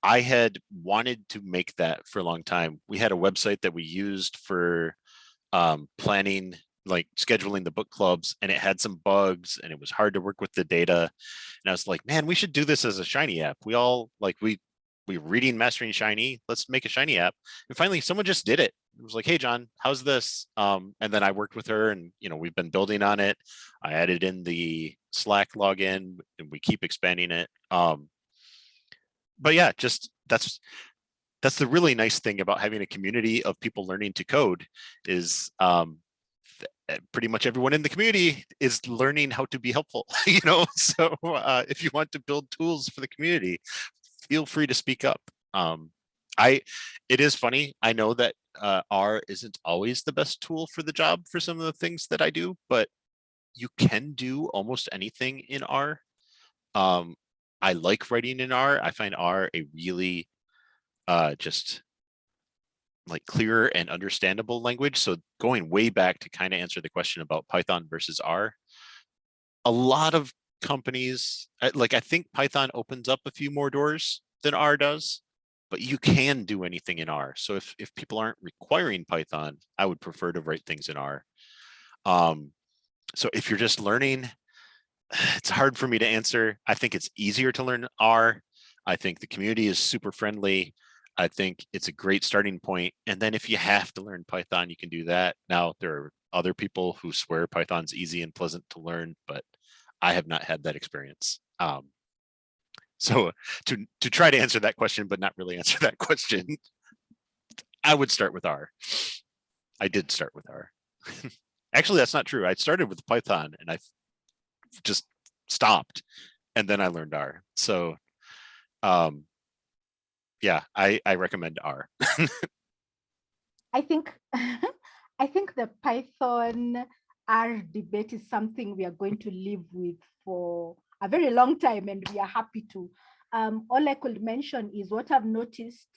I had wanted to make that for a long time. We had a website that we used for planning, like scheduling the book clubs, and it had some bugs and it was hard to work with the data. And I was like, man, we should do this as a Shiny app. We all like, we reading Mastering Shiny, let's make a Shiny app. And finally someone just did it. It was like, hey John, how's this? And then I worked with her, and you know, we've been building on it. I added in the Slack login and we keep expanding it. But yeah, just that's the really nice thing about having a community of people learning to code is pretty much everyone in the community is learning how to be helpful, you know. So if you want to build tools for the community, feel free to speak up. It is funny, I know that R isn't always the best tool for the job for some of the things that I do, but you can do almost anything in R. I like writing in R. I find R a really just like clearer and understandable language. So going way back to kind of answer the question about Python versus R, a lot of companies, like I think Python opens up a few more doors than R does, but you can do anything in R. So if people aren't requiring Python, I would prefer to write things in R. So if you're just learning, it's hard for me to answer. I think it's easier to learn R. I think the community is super friendly. I think it's a great starting point. And then if you have to learn Python, you can do that. Now, there are other people who swear Python's easy and pleasant to learn, but I have not had that experience. So to try to answer that question, but not really answer that question, I would start with R. I did start with R. Actually, that's not true. I started with Python and I just stopped, and then I learned R. So yeah, I recommend R. I think I think the Python R debate is something we are going to live with for a very long time, and we are happy to. All I could mention is what I've noticed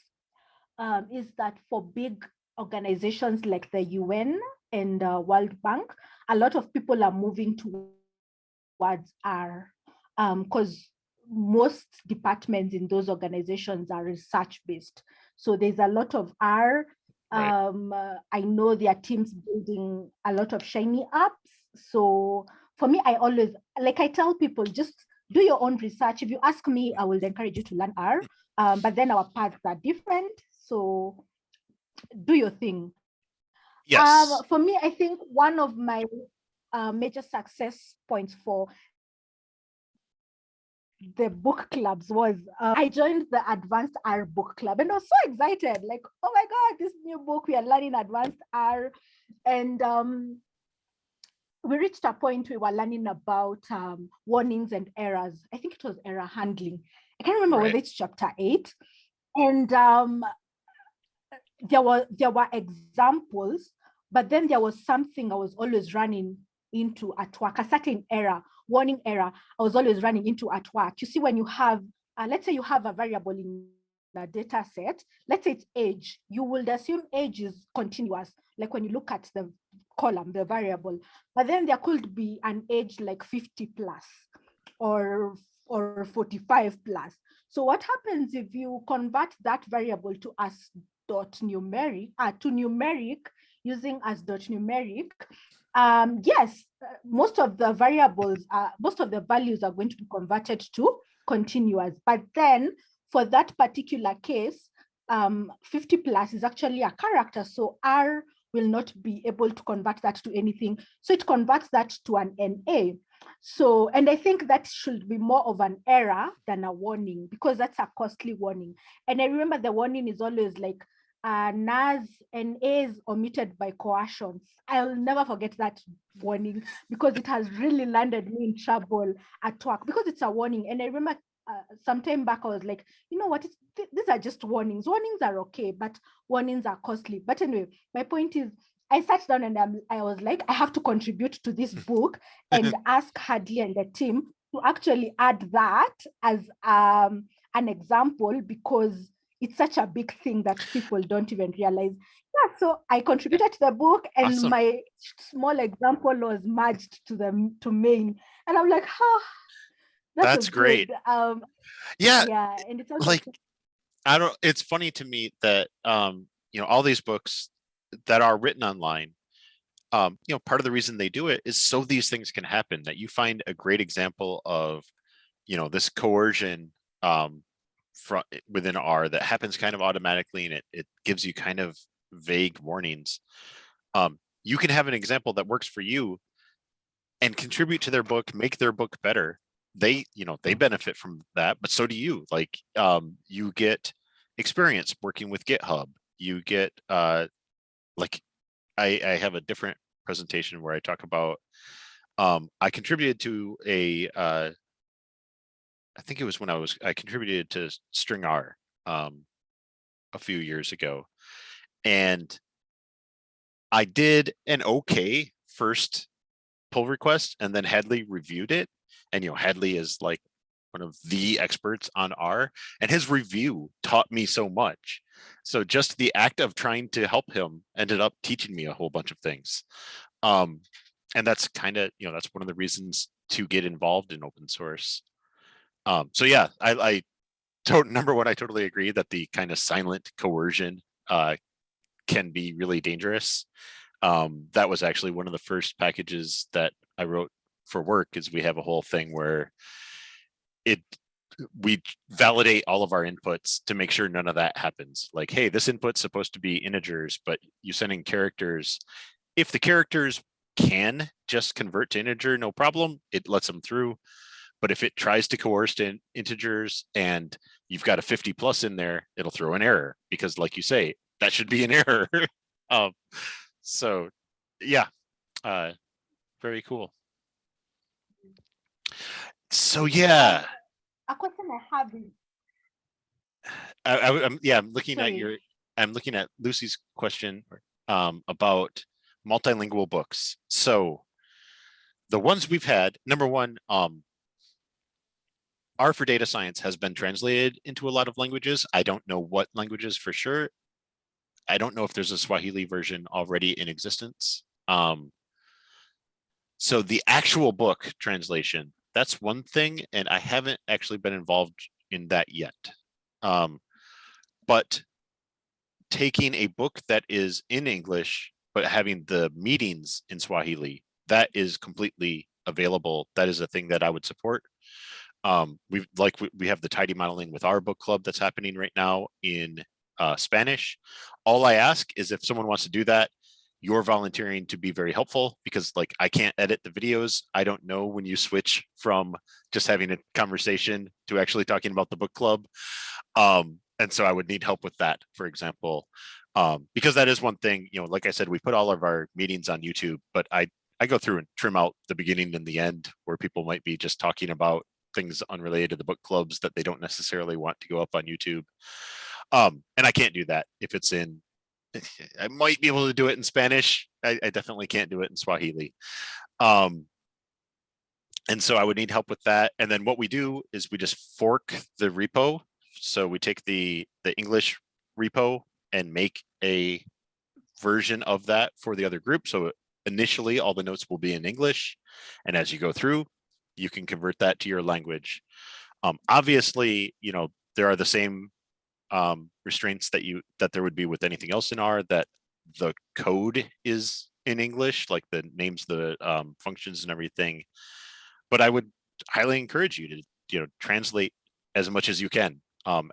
is that for big organizations like the UN and World Bank, a lot of people are moving towards R because most departments in those organizations are research-based. So there's a lot of R. Right. I know there are teams building a lot of Shiny apps. So for me, I always, like I tell people, just do your own research. If you ask me, I will encourage you to learn R, but then our paths are different. So do your thing. Yes. For me, I think one of my major success points for the book clubs was I joined the Advanced R book club, and I was so excited, like, oh my God, this new book, we are learning Advanced R. And we reached a point we were learning about warnings and errors. I think it was error handling. I can't remember whether it's chapter 8. And there were examples, but then there was something I was always running into at work, a certain error, warning error, I was always running into at work. You see, when you have, let's say you have a variable in the data set, let's say it's age, you would assume age is continuous, like when you look at the column, the variable, but then there could be an age like 50 plus or 45 plus. So what happens if you convert that variable to as dot numeric, to numeric using as dot numeric? Yes, most of the variables, most of the values are going to be converted to continuous, but then for that particular case, 50 plus is actually a character, so R will not be able to convert that to anything. So it converts that to an NA. So, and I think that should be more of an error than a warning, because that's a costly warning. And I remember the warning is always like, NAS and A's omitted by coercion. I'll never forget that warning, because it has really landed me in trouble at work, because it's a warning. And I remember some time back, I was like, you know what, these are just warnings. Warnings are okay, but warnings are costly. But anyway, my point is, I sat down and I was like, I have to contribute to this book and ask Hadley and the team to actually add that as an example, because it's such a big thing that people don't even realize. Yeah, so I contributed to the book, and Awesome. my small example was merged to main, and I'm like, that's great. Yeah, and it's also like, it's funny to me that all these books that are written online, part of the reason they do it is so these things can happen, that you find a great example of this coercion from within R that happens kind of automatically, and it gives you kind of vague warnings. You can have an example that works for you and contribute to their book, make their book better. They benefit from that, but so do you. Like, you get experience working with GitHub. You get like, I have a different presentation where I talk about, I contributed to I think it was when I contributed to String R a few years ago, and I did an okay first pull request, and then Hadley reviewed it, and Hadley is like one of the experts on R, and his review taught me so much. So just the act of trying to help him ended up teaching me a whole bunch of things. And that's kind of, that's one of the reasons to get involved in open source. So yeah, number one, I totally agree that the kind of silent coercion can be really dangerous. That was actually one of the first packages that I wrote for work, is we have a whole thing where we validate all of our inputs to make sure none of that happens. Like, hey, this input's supposed to be integers, but you send in characters. If the characters can just convert to integer, no problem, it lets them through. But if it tries to coerce to integers and you've got a 50 plus in there, it'll throw an error, because like you say, that should be an error. So yeah, very cool. So yeah, a question I have is, I'm looking at Lucy's question about multilingual books. So the ones we've had, number one, R for data science has been translated into a lot of languages. I don't know what languages for sure. I don't know if there's a Swahili version already in existence. So the actual book translation, that's one thing, and I haven't actually been involved in that yet. But taking a book that is in English, but having the meetings in Swahili, that is completely available. That is a thing that I would support. We have the tidy modeling with our book club that's happening right now in Spanish. All I ask is, if someone wants to do that, you're volunteering to be very helpful, because like, I can't edit the videos. I don't know when you switch from just having a conversation to actually talking about the book club. And so I would need help with that, for example, because that is one thing, like I said, we put all of our meetings on YouTube, but I go through and trim out the beginning and the end, where people might be just talking about things unrelated to the book clubs that they don't necessarily want to go up on YouTube. And I can't do that if it's in, I might be able to do it in Spanish. I definitely can't do it in Swahili. And so I would need help with that. And then what we do is we just fork the repo. So we take the English repo and make a version of that for the other group. So initially all the notes will be in English. And as you go through, you can convert that to your language. Obviously, you know, there are the same restraints that there would be with anything else in R, that the code is in English, like the names, the functions and everything. But I would highly encourage you to, you know, translate as much as you can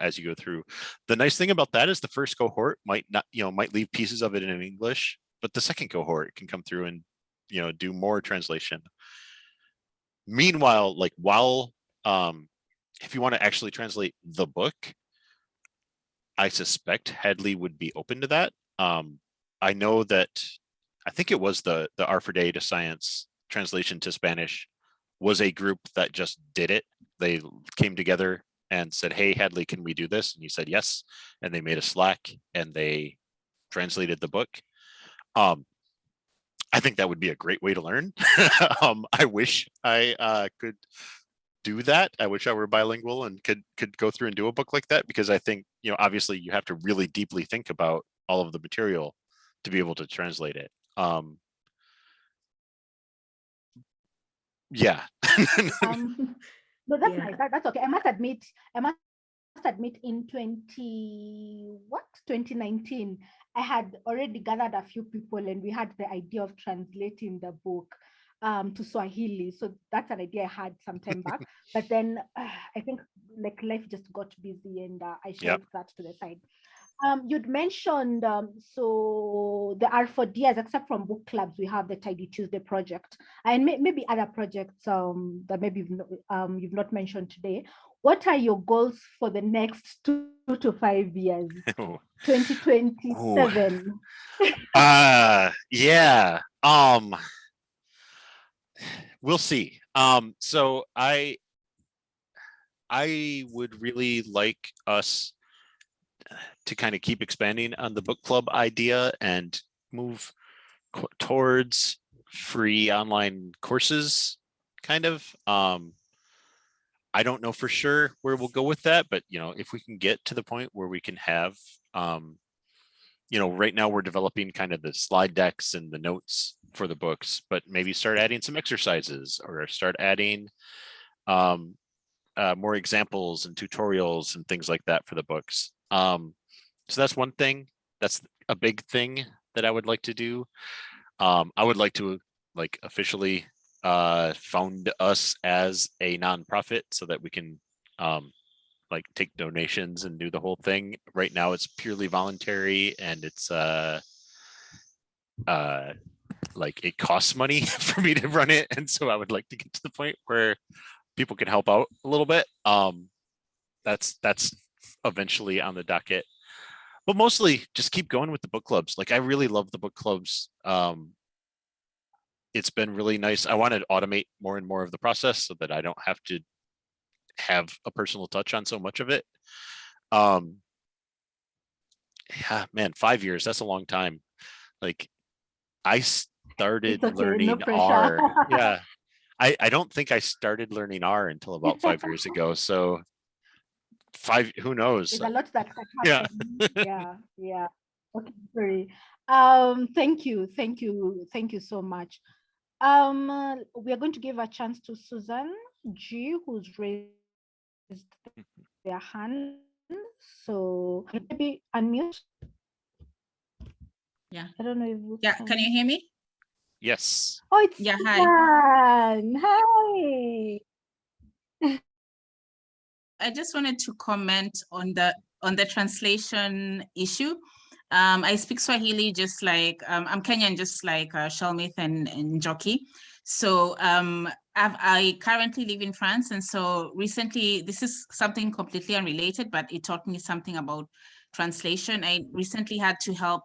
as you go through. The nice thing about that is the first cohort might not, you know, might leave pieces of it in English, but the second cohort can come through and, you know, do more translation. Meanwhile, like while if you want to actually translate the book, I suspect Hadley would be open to that. I know that I think it was the R4Data Science translation to Spanish was a group that just did it. They came together and said, hey, Hadley, can we do this? And he said yes. And they made a Slack and they translated the book. I think that would be a great way to learn. I wish I could do that. I wish I were bilingual and could go through and do a book like that, because I think, you know, obviously you have to really deeply think about all of the material to be able to translate it. Yeah. No, that's Yeah. nice. That's okay. I must admit in 2019, I had already gathered a few people and we had the idea of translating the book to Swahili. So that's an idea I had some time back. But then I think like life just got busy and I shelved that to the side. You'd mentioned, so the R4DS, except from book clubs, we have the Tidy Tuesday project and maybe other projects that maybe you've not mentioned today. What are your goals for the next 2 to 5 years? 2027. Yeah. We'll see. So I would really like us to kind of keep expanding on the book club idea and move towards free online courses, kind of. I don't know for sure where we'll go with that, but you know, if we can get to the point where we can have, you know, right now we're developing kind of the slide decks and the notes for the books, but maybe start adding some exercises or start adding more examples and tutorials and things like that for the books. So that's one thing. That's a big thing that I would like to do. I would like to like officially found us as a nonprofit so that we can like take donations and do the whole thing. Right now it's purely voluntary and it's like it costs money for me to run it. And so I would like to get to the point where people can help out a little bit. That's eventually on the docket. But mostly just keep going with the book clubs. Like I really love the book clubs. It's been really nice. I want to automate more and more of the process so that I don't have to have a personal touch on so much of it. Yeah, man, 5 years, that's a long time. Like I started learning R. Yeah. I don't think I started learning R until about 5 years ago. So who knows? There's a lot that Yeah. Yeah. Okay, sorry. Thank you so much. We are going to give a chance to Susan G, who's raised their hand. So maybe unmute. Yeah. I don't know if you can you hear me? Yes. Oh, it's Susan. Hi. I just wanted to comment on the translation issue. I speak Swahili just like I'm Kenyan, just like Shalmith and Njoki. So I currently live in France, and so recently, this is something completely unrelated, but it taught me something about translation. I recently had to help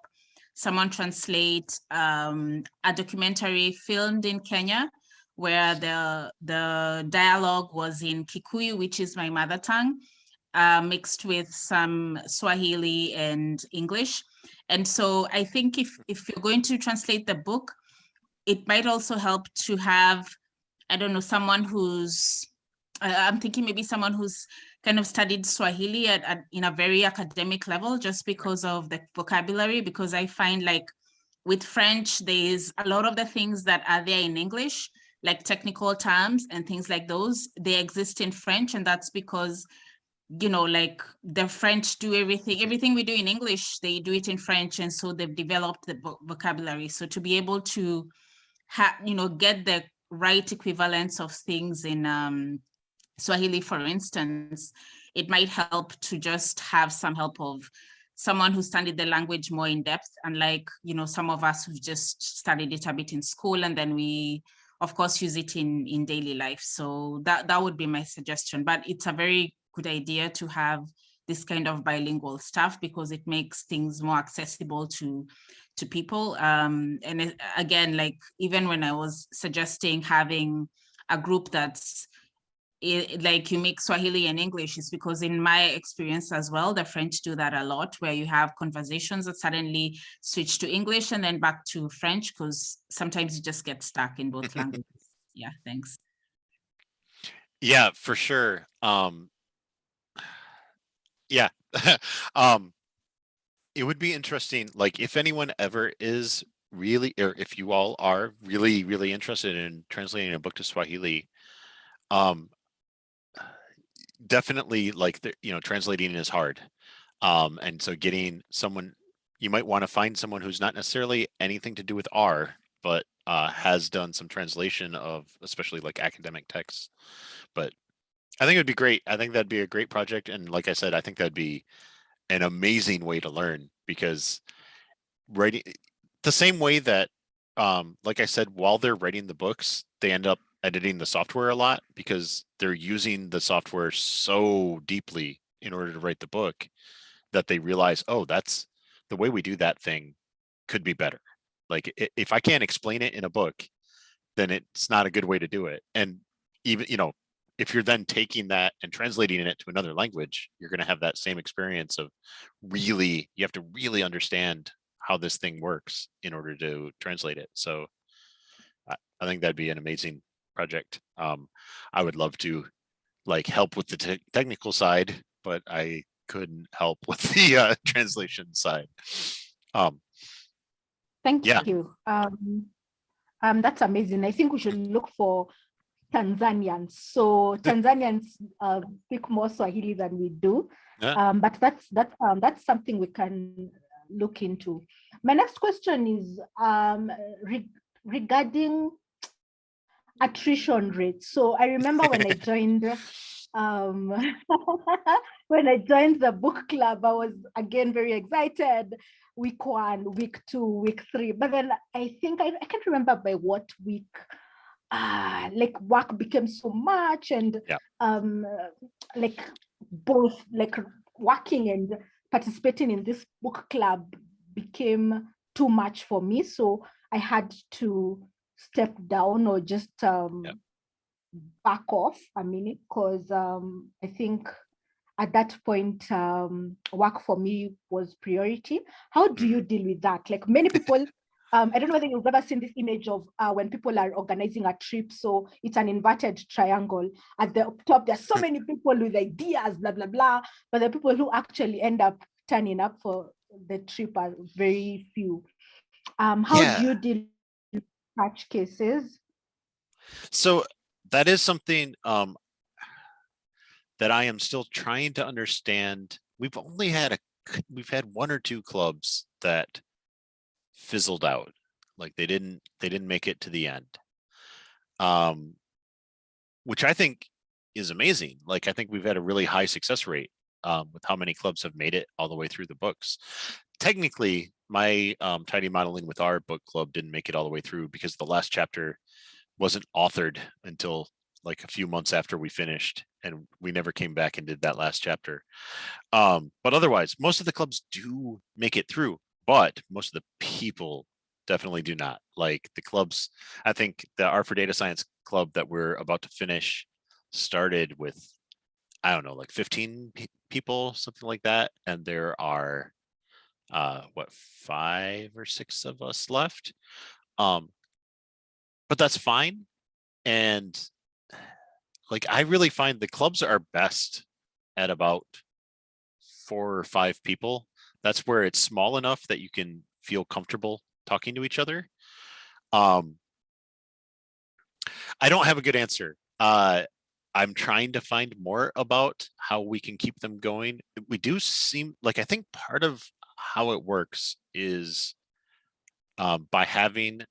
someone translate a documentary filmed in Kenya, where the dialogue was in Kikuyu, which is my mother tongue, mixed with some Swahili and English. And so I think if you're going to translate the book, it might also help to have, I don't know, someone who's, I'm thinking maybe someone who's kind of studied Swahili in a very academic level, just because of the vocabulary, because I find like with French, there's a lot of the things that are there in English, like technical terms and things like those, they exist in French. And that's because, you know, like the French do everything we do in English, they do it in French. And so they've developed the vocabulary. So to be able to get the right equivalence of things in Swahili, for instance, it might help to just have some help of someone who studied the language more in depth, unlike, some of us who've just studied it a bit in school, and then we, of course, use it in daily life. So that would be my suggestion. But it's a very good idea to have this kind of bilingual stuff, because it makes things more accessible to people. Again, like even when I was suggesting having a group that's like you mix Swahili and English, is because in my experience as well, the French do that a lot, where you have conversations that suddenly switch to English and then back to French, because sometimes you just get stuck in both languages. Yeah, thanks. Yeah, for sure. Yeah. It would be interesting, like if anyone ever is really, or if you all are really, really interested in translating a book to Swahili, definitely, like, translating is hard. And so getting someone, you might want to find someone who's not necessarily anything to do with R, but has done some translation of especially like academic texts. But I think it would be great. I think that'd be a great project. And like I said, I think that'd be an amazing way to learn, because writing the same way that, like I said, while they're writing the books, they end up editing the software a lot, because they're using the software so deeply in order to write the book that they realize, oh, that's the way we do that thing could be better. Like if I can't explain it in a book, then it's not a good way to do it. And even, if you're then taking that and translating it to another language, you're going to have that same experience of you have to really understand how this thing works in order to translate it. So I think that'd be an amazing project. I would love to like help with the technical side, but I couldn't help with the translation side. Thank Yeah. you. That's amazing. I think we should look for Tanzanians. So Tanzanians speak more Swahili than we do. Yeah. But that's something we can look into. My next question is regarding attrition rate. So I remember when I joined when I joined the book club, I was again very excited. Week 1, week 2, week 3. But then I think I can't remember by what week like work became so much, and like both like working and participating in this book club became too much for me. So I had to step down or just back off a minute, because I think at that point work for me was priority. How do you deal with that? Like many people, I don't know whether you've ever seen this image of when people are organizing a trip. So it's an inverted triangle. At the top, there's so many people with ideas, blah, blah, blah. But the people who actually end up turning up for the trip are very few. How do you deal with such cases? So that is something that I am still trying to understand. We've had 1 or 2 clubs that fizzled out, like they didn't make it to the end, which I think is amazing. Like I think we've had a really high success rate with how many clubs have made it all the way through the books. Technically, my Tidy Modeling with R book club didn't make it all the way through, because the last chapter wasn't authored until like a few months after we finished, and we never came back and did that last chapter. But otherwise, most of the clubs do make it through, but most of the people definitely do not. Like the clubs, I think the R for Data Science club that we're about to finish started with, I don't know, like 15 people, something like that. And there are, 5 or 6 of us left. but that's fine. And like, I really find the clubs are best at about 4 or 5 people. That's where it's small enough that you can feel comfortable talking to each other. I don't have a good answer. I'm trying to find more about how we can keep them going. We do seem like, I think part of how it works is by having,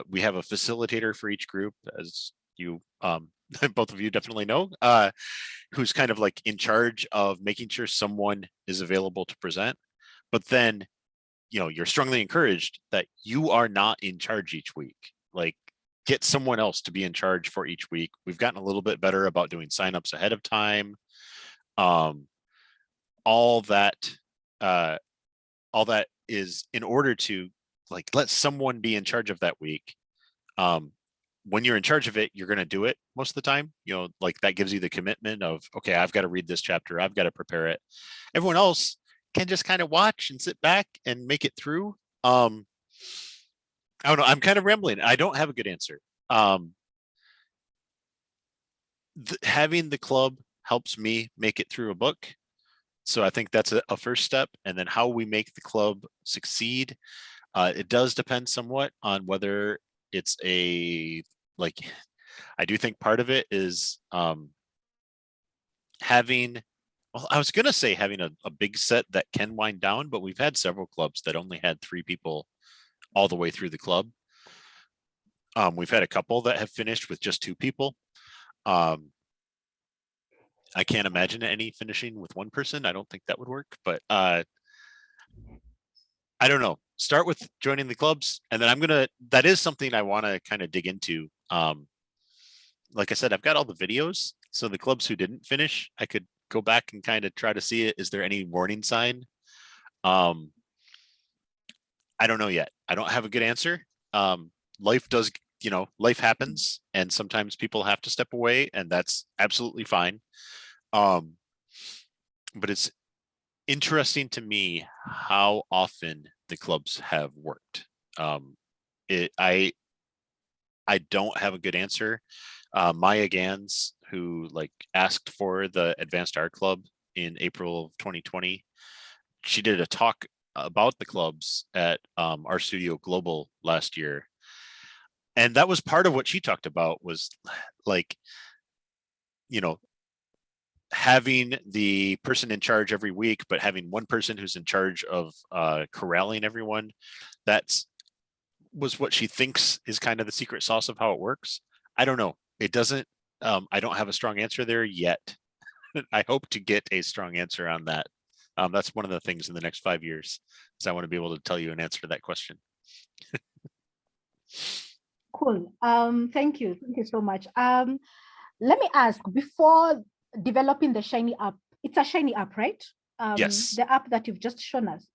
we have a facilitator for each group, as you both of you definitely know, who's kind of like in charge of making sure someone is available to present. But then, you know, you're strongly encouraged that you are not in charge each week. Like, get someone else to be in charge for each week. We've gotten a little bit better about doing signups ahead of time. All that is in order to like let someone be in charge of that week. When you're in charge of it, you're going to do it most of the time. You know, like that gives you the commitment of, okay, I've got to read this chapter. I've got to prepare it. Everyone else can just kind of watch and sit back and make it through. I don't know. I'm kind of rambling. I don't have a good answer. Having the club helps me make it through a book. So I think that's a first step. And then how we make the club succeed, it does depend somewhat on whether it's like, I do think part of it is having, well, I was going to say having a big set that can wind down, but we've had several clubs that only had 3 people all the way through the club. We've had a couple that have finished with just 2 people. I can't imagine any finishing with 1 person. I don't think that would work, but I don't know. Start with joining the clubs, and then that is something I want to kind of dig into. Like I said, I've got all the videos. So the clubs who didn't finish, I could go back and kind of try to see it. Is there any warning sign? I don't know yet. I don't have a good answer. Life does, you know, life happens, and sometimes people have to step away, and that's absolutely fine. But it's interesting to me how often the clubs have worked. I don't have a good answer. Maya Gans, who like asked for the Advanced Art Club in April of 2020, she did a talk about the clubs at our Studio Global last year. And that was part of what she talked about, was like, you know, having the person in charge every week, but having one person who's in charge of corralling everyone. Was what she thinks is kind of the secret sauce of how it works. I don't know. It doesn't, I don't have a strong answer there yet. I hope to get a strong answer on that. That's one of the things in the next 5 years, is I want to be able to tell you an answer to that question. Cool. Thank you. Thank you so much. Let me ask, before developing the Shiny app, it's a Shiny app, right? Yes. The app that you've just shown us.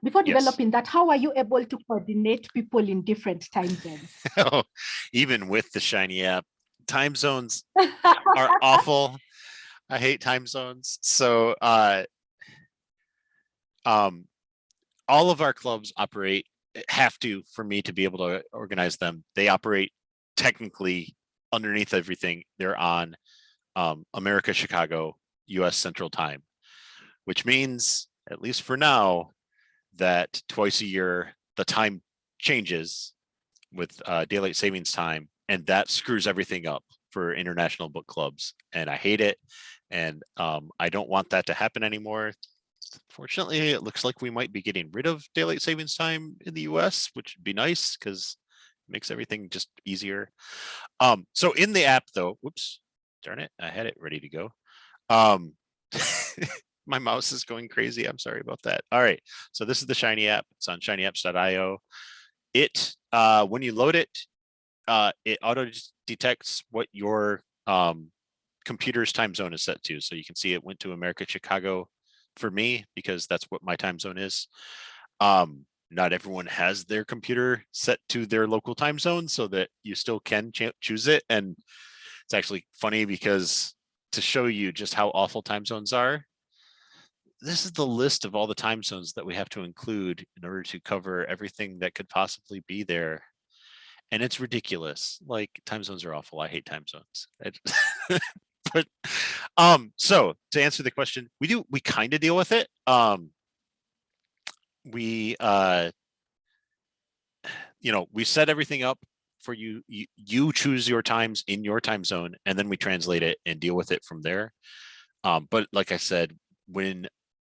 Before developing that, how are you able to coordinate people in different time zones? Oh, even with the Shiny app, time zones are awful. I hate time zones. So all of our clubs have to, for me to be able to organize them, they operate technically underneath everything. They're on America, Chicago, US Central Time, which means, at least for now, that twice a year the time changes with daylight savings time, and that screws everything up for international book clubs, and I hate it, and I don't want that to happen anymore. Fortunately, it looks like we might be getting rid of daylight savings time in the US, which would be nice because it makes everything just easier. So in the app though, whoops, darn it, I had it ready to go. My mouse is going crazy. I'm sorry about that. All right. So this is the Shiny app. It's on shinyapps.io. It, when you load it, it auto detects what your computer's time zone is set to. So you can see it went to America, Chicago for me, because that's what my time zone is. Not everyone has their computer set to their local time zone, so that you still can choose it. And it's actually funny, because to show you just how awful time zones are, this is the list of all the time zones that we have to include in order to cover everything that could possibly be there. and it's ridiculous. Like, time zones are awful. I hate time zones. But so to answer the question, we kind of deal with it. We we set everything up for you. You choose your times in your time zone, and then we translate it and deal with it from there. But like I said, when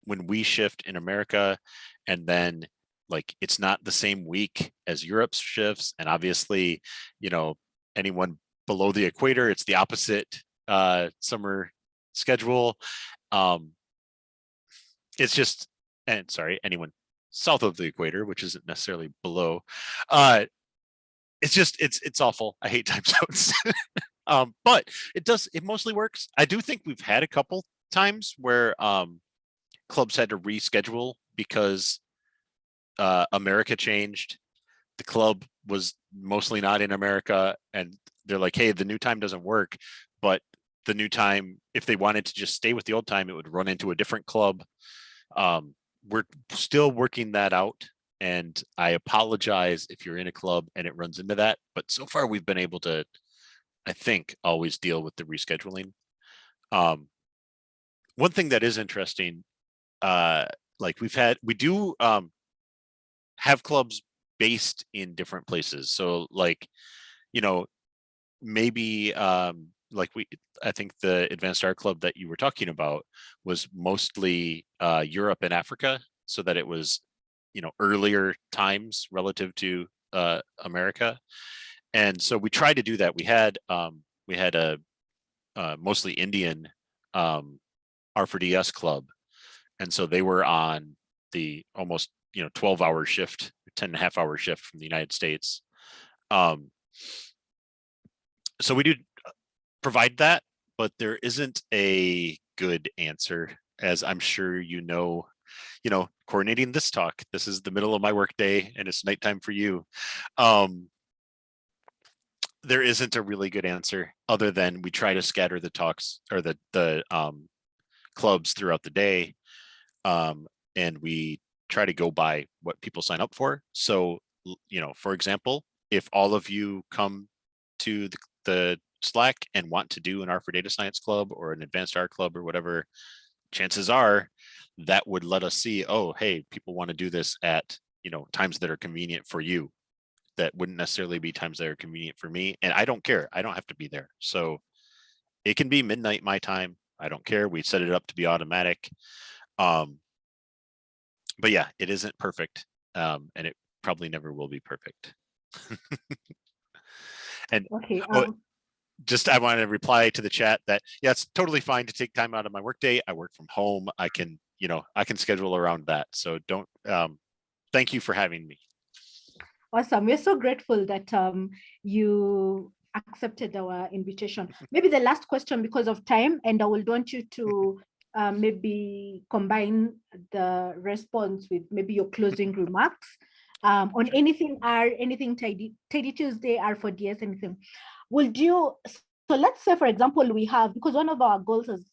we shift in America, and then like it's not the same week as Europe's shifts, and obviously, anyone below the equator, it's the opposite summer schedule. It's just, and sorry, anyone south of the equator, which isn't necessarily below. It's awful. I hate time zones. But it mostly works. I do think we've had a couple times where clubs had to reschedule because America changed. The club was mostly not in America, and they're like, hey, the new time doesn't work. But the new time, if they wanted to just stay with the old time, it would run into a different club. We're still working that out, and I apologize if you're in a club and it runs into that, but so far we've been able to, I think, always deal with the rescheduling. One thing that is interesting, like we do have clubs based in different places. So like, maybe like I think the Advanced Art Club that you were talking about was mostly Europe and Africa, so that it was, earlier times relative to America. And so we tried to do that. We had a mostly Indian R4DS club, and so they were on the almost 12-hour shift, 10.5-hour shift from the United States. So we do provide that, but there isn't a good answer, as I'm sure coordinating this talk. This is the middle of my workday and it's nighttime for you. There isn't a really good answer, other than we try to scatter the talks or the clubs throughout the day, and we try to go by what people sign up for. So, for example, if all of you come to the Slack and want to do an R for Data Science club or an Advanced Art club or whatever, chances are that would let us see, oh, hey, people want to do this at times that are convenient for you. That wouldn't necessarily be times that are convenient for me, and I don't care. I don't have to be there. So it can be midnight my time. I don't care. We set it up to be automatic. But yeah, it isn't perfect, and it probably never will be perfect. And Okay. just I want to reply to the chat that yeah, it's totally fine to take time out of my workday. I work from home. I can schedule around that. So don't. Thank you for having me. Awesome. We're so grateful that you accepted our invitation. Maybe the last question because of time, and I will want you to maybe combine the response with maybe your closing remarks on anything Tidy Tuesday, R4DS, anything. So let's say, for example, we have, because one of our goals as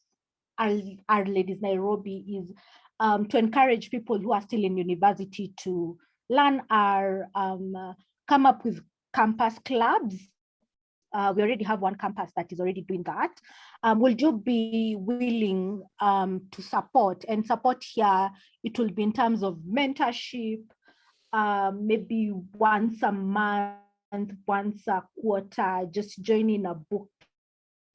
our ladies Nairobi is to encourage people who are still in university to learn come up with campus clubs. We already have one campus that is already doing that. Will you be willing to support? And support here, it will be in terms of mentorship, maybe once a month, once a quarter, just joining a book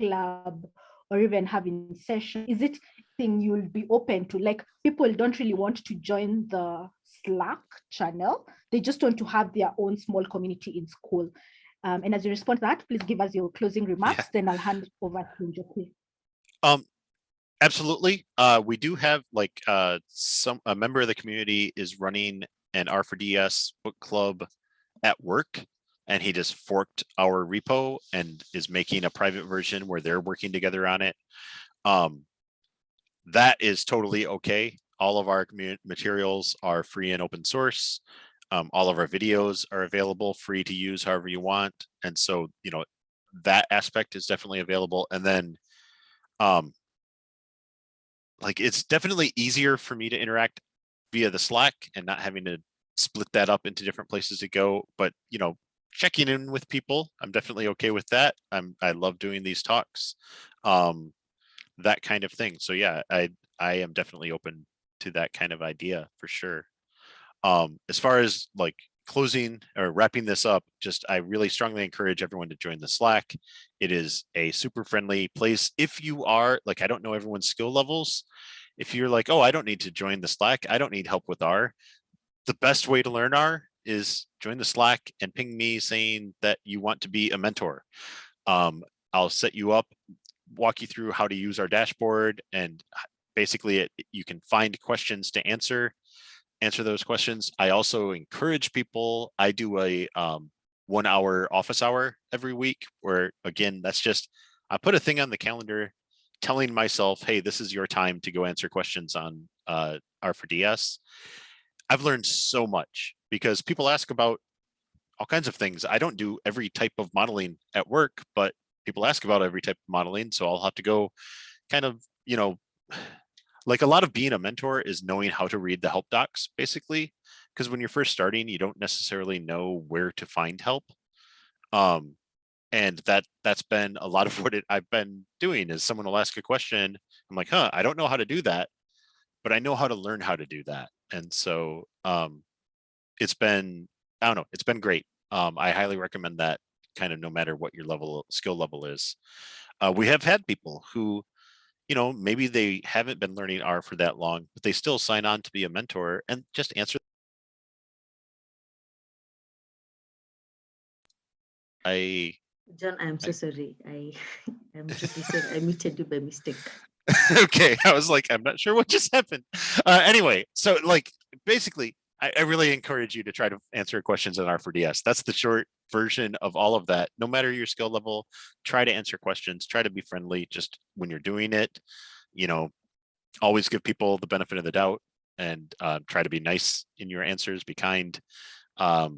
club or even having sessions. Is it thing you'll be open to? Like, people don't really want to join the Slack channel. They just want to have their own small community in school. And as you respond to that, please give us your closing remarks. Yeah. Then I'll hand it over to Njoki. Absolutely. We do have like a member of the community is running an R4DS book club at work, and he just forked our repo and is making a private version where they're working together on it. That is totally okay. All of our materials are free and open source. All of our videos are available, free to use however you want. And so, that aspect is definitely available. And then, like, it's definitely easier for me to interact via the Slack and not having to split that up into different places to go. But, checking in with people. I'm definitely okay with that. I love doing these talks, that kind of thing. So yeah, I am definitely open to that kind of idea for sure. As far as like closing or wrapping this up, just I really strongly encourage everyone to join the Slack. It is a super friendly place. If you are like, I don't know everyone's skill levels. If you're like, oh, I don't need to join the Slack, I don't need help with R, the best way to learn R is join the Slack and ping me saying that you want to be a mentor. I'll set you up, walk you through how to use our dashboard, and basically you can find questions to answer those questions. I also encourage people, I do a 1 hour office hour every week where, again, that's just, I put a thing on the calendar telling myself, hey, this is your time to go answer questions on R4DS. I've learned so much because people ask about all kinds of things. I don't do every type of modeling at work, but people ask about every type of modeling. So I'll have to go kind of, you know, like a lot of being a mentor is knowing how to read the help docs, basically, because when you're first starting, you don't necessarily know where to find help. And that's been a lot of what I've been doing is someone will ask a question. I'm like, I don't know how to do that, but I know how to learn how to do that. And so it's been, I don't know, it's been great. I highly recommend that kind of no matter what your skill level is. We have had people who, you know, maybe they haven't been learning R for that long, but they still sign on to be a mentor and just answer. John, I'm so sorry. I'm truly sorry. I muted you by mistake. Okay, I was like, I'm not sure what just happened. Anyway, so like basically, I really encourage you to try to answer questions on R4DS. That's the short version of all of that. No matter your skill level, try to answer questions, try to be friendly just when you're doing it. You know, always give people the benefit of the doubt and try to be nice in your answers, be kind. At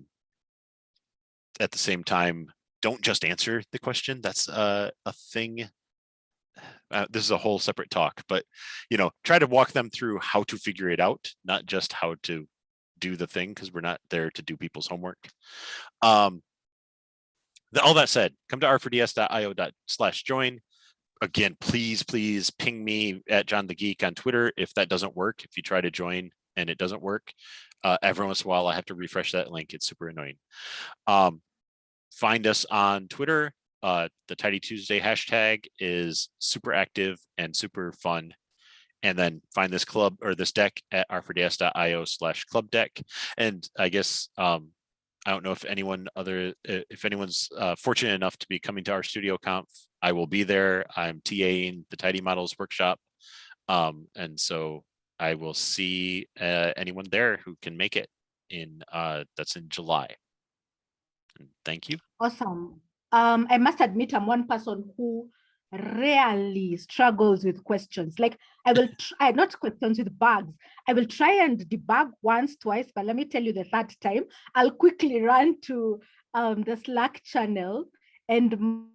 the same time, don't just answer the question. That's a thing. This is a whole separate talk, but, you know, try to walk them through how to figure it out, not just how to do the thing, because we're not there to do people's homework. All that said, come to r4ds.io/join. Again, please ping me at John the Geek on Twitter if that doesn't work. If you try to join and it doesn't work, every once in a while I have to refresh that link. It's super annoying. Find us on Twitter. The Tidy Tuesday hashtag is super active and super fun. And then find this club or this deck at r4ds.io/club deck. And I guess I don't know if anyone's fortunate enough to be coming to our studio conf. I will be there. I'm TAing the Tidy Models workshop. And so I will see anyone there who can make it that's in July. And thank you. Awesome. I must admit, I'm one person who rarely struggles with questions. Like I will try, not questions with bugs. I will try and debug once, twice, but let me tell you the third time, I'll quickly run to the Slack channel and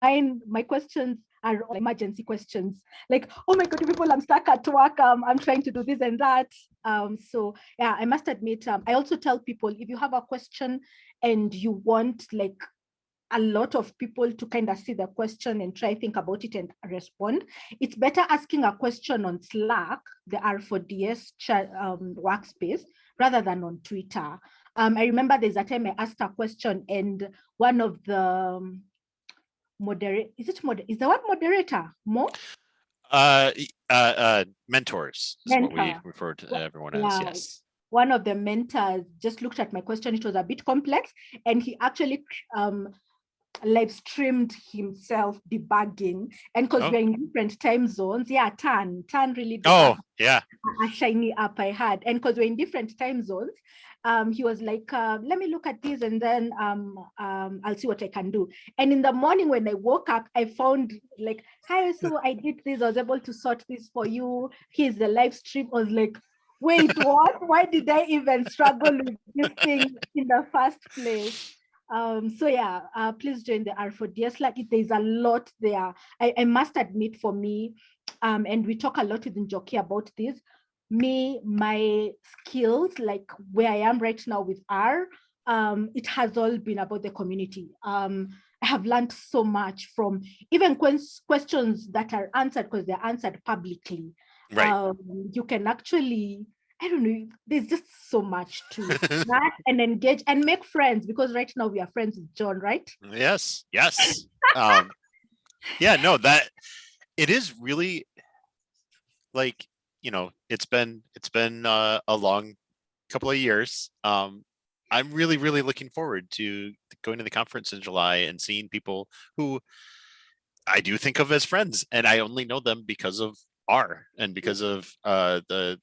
my questions are all emergency questions. Like, oh my God, people, I'm stuck at work. I'm trying to do this and that. So yeah, I must admit, I also tell people if you have a question and you want like a lot of people to kind of see the question and try think about it and respond, it's better asking a question on Slack, the R4DS workspace, rather than on Twitter. I remember there's a time I asked a question and one of the is the word moderator more? Mentors is what we refer to everyone as. Yes. One of the mentors just looked at my question. It was a bit complex, and he actually live streamed himself debugging. And because we're in different time zones, Tan really debugged a shiny app I had. And because we're in different time zones, he was like, let me look at this and then I'll see what I can do. And in the morning when I woke up, I found like, hi, so I did this, I was able to sort this for you. Here's the live stream. I was like, wait, what? Why did I even struggle with this thing in the first place? So yeah, please join the R4DS. Like there's a lot there. I must admit for me, and we talk a lot with Njoki about this, my skills, like where I am right now with R, it has all been about the community. I have learned so much from even questions that are answered because they're answered publicly. Right. You can actually, I don't know, there's just so much to that and engage and make friends, because right now we are friends with John, right? Yes. Yes. Yeah, no, that it is really like, it's been a long couple of years. I'm really, really looking forward to going to the conference in July and seeing people who I do think of as friends, and I only know them because of R and because of the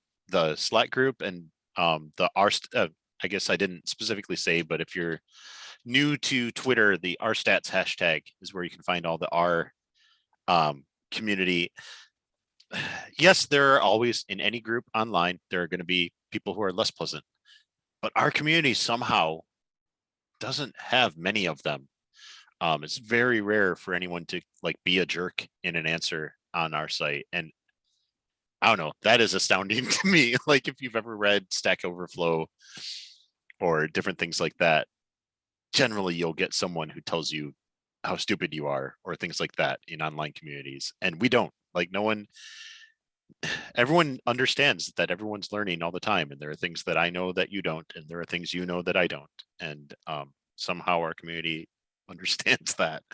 Slack group and the R. I guess I didn't specifically say, but if you're new to Twitter, the RStats hashtag is where you can find all the R community. Yes, there are always, in any group online, there are going to be people who are less pleasant, but our community somehow doesn't have many of them. It's very rare for anyone to like be a jerk in an answer on our site. And I don't know, that is astounding to me. Like if you've ever read Stack Overflow or different things like that, generally you'll get someone who tells you how stupid you are or things like that in online communities. And we don't, like, no one, everyone understands that everyone's learning all the time. And there are things that I know that you don't, and there are things you know that I don't. And somehow our community understands that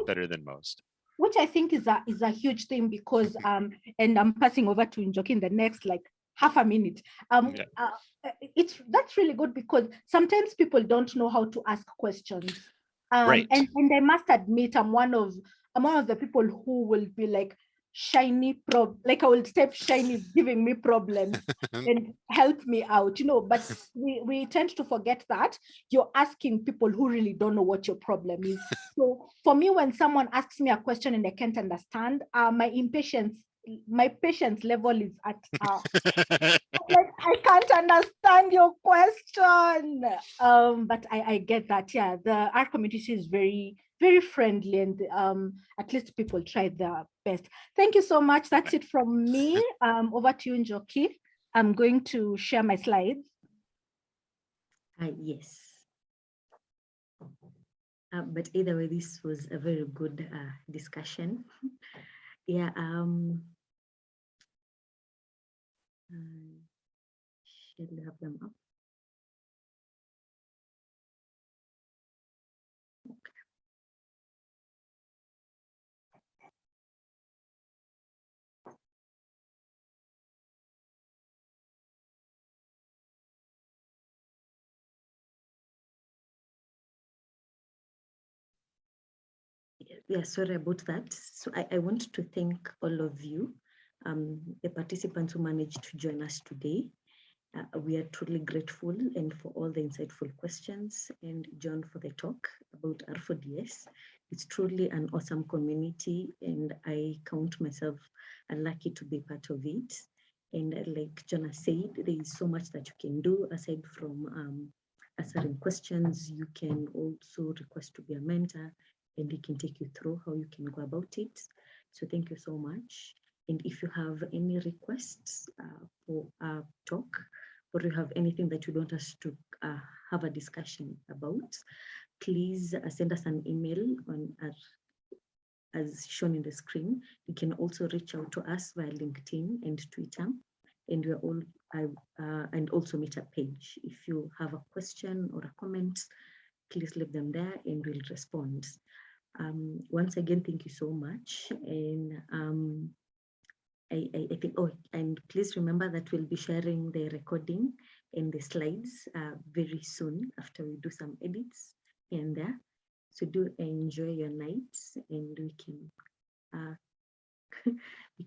better than most. Which I think is a huge thing, because and I'm passing over to Njoki in the next like half a minute. That's really good, because sometimes people don't know how to ask questions. Right. And I must admit, I'm one of the people who will be like like I will step shiny giving me problems and help me out, but we tend to forget that you're asking people who really don't know what your problem is. So for me, when someone asks me a question and I can't understand, my patience level is at like, I can't understand your question. But I get that. Yeah, our community is very, very friendly, and at least people try their best. Thank you so much. That's it from me. Over to you, Njoki. I'm going to share my slides. Yes. But either way, this was a very good discussion. Yeah. Should we have them up? Okay. Yeah, sorry about that. So I want to thank all of you, the participants who managed to join us today. We are truly grateful, and for all the insightful questions, and John for the talk about R4DS. It's truly an awesome community, and I count myself lucky to be part of it. And like John said, there is so much that you can do aside from answering questions. You can also request to be a mentor, and he can take you through how you can go about it. So thank you so much. And if you have any requests for a talk, or you have anything that you want us to have a discussion about, please send us an email on as shown in the screen. You can also reach out to us via LinkedIn and Twitter, and we're all and also Meetup page. If you have a question or a comment, please leave them there and we'll respond. Once again, thank you so much. And I think, and please remember that we'll be sharing the recording and the slides very soon after we do some edits here and there. So do enjoy your nights, and we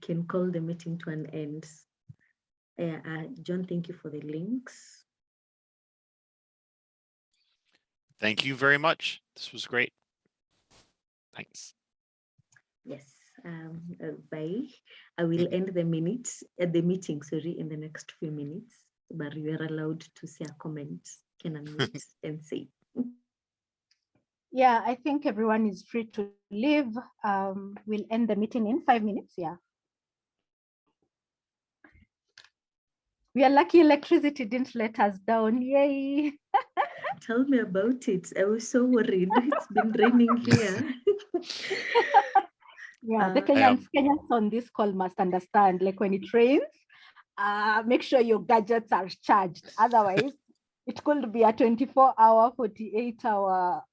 can call the meeting to an end. John, thank you for the links. Thank you very much. This was great. Thanks. Yes. Bye. I will end the meeting, in the next few minutes, but you are allowed to say a comment, can unmute and say. Yeah, I think everyone is free to leave. We'll end the meeting in 5 minutes. Yeah. We are lucky electricity didn't let us down. Yay. Tell me about it. I was so worried. It's been raining here. Yeah, the Uh, Kenyans on this call must understand, like when it rains, make sure your gadgets are charged. Otherwise, it could be a 24-hour, 48-hour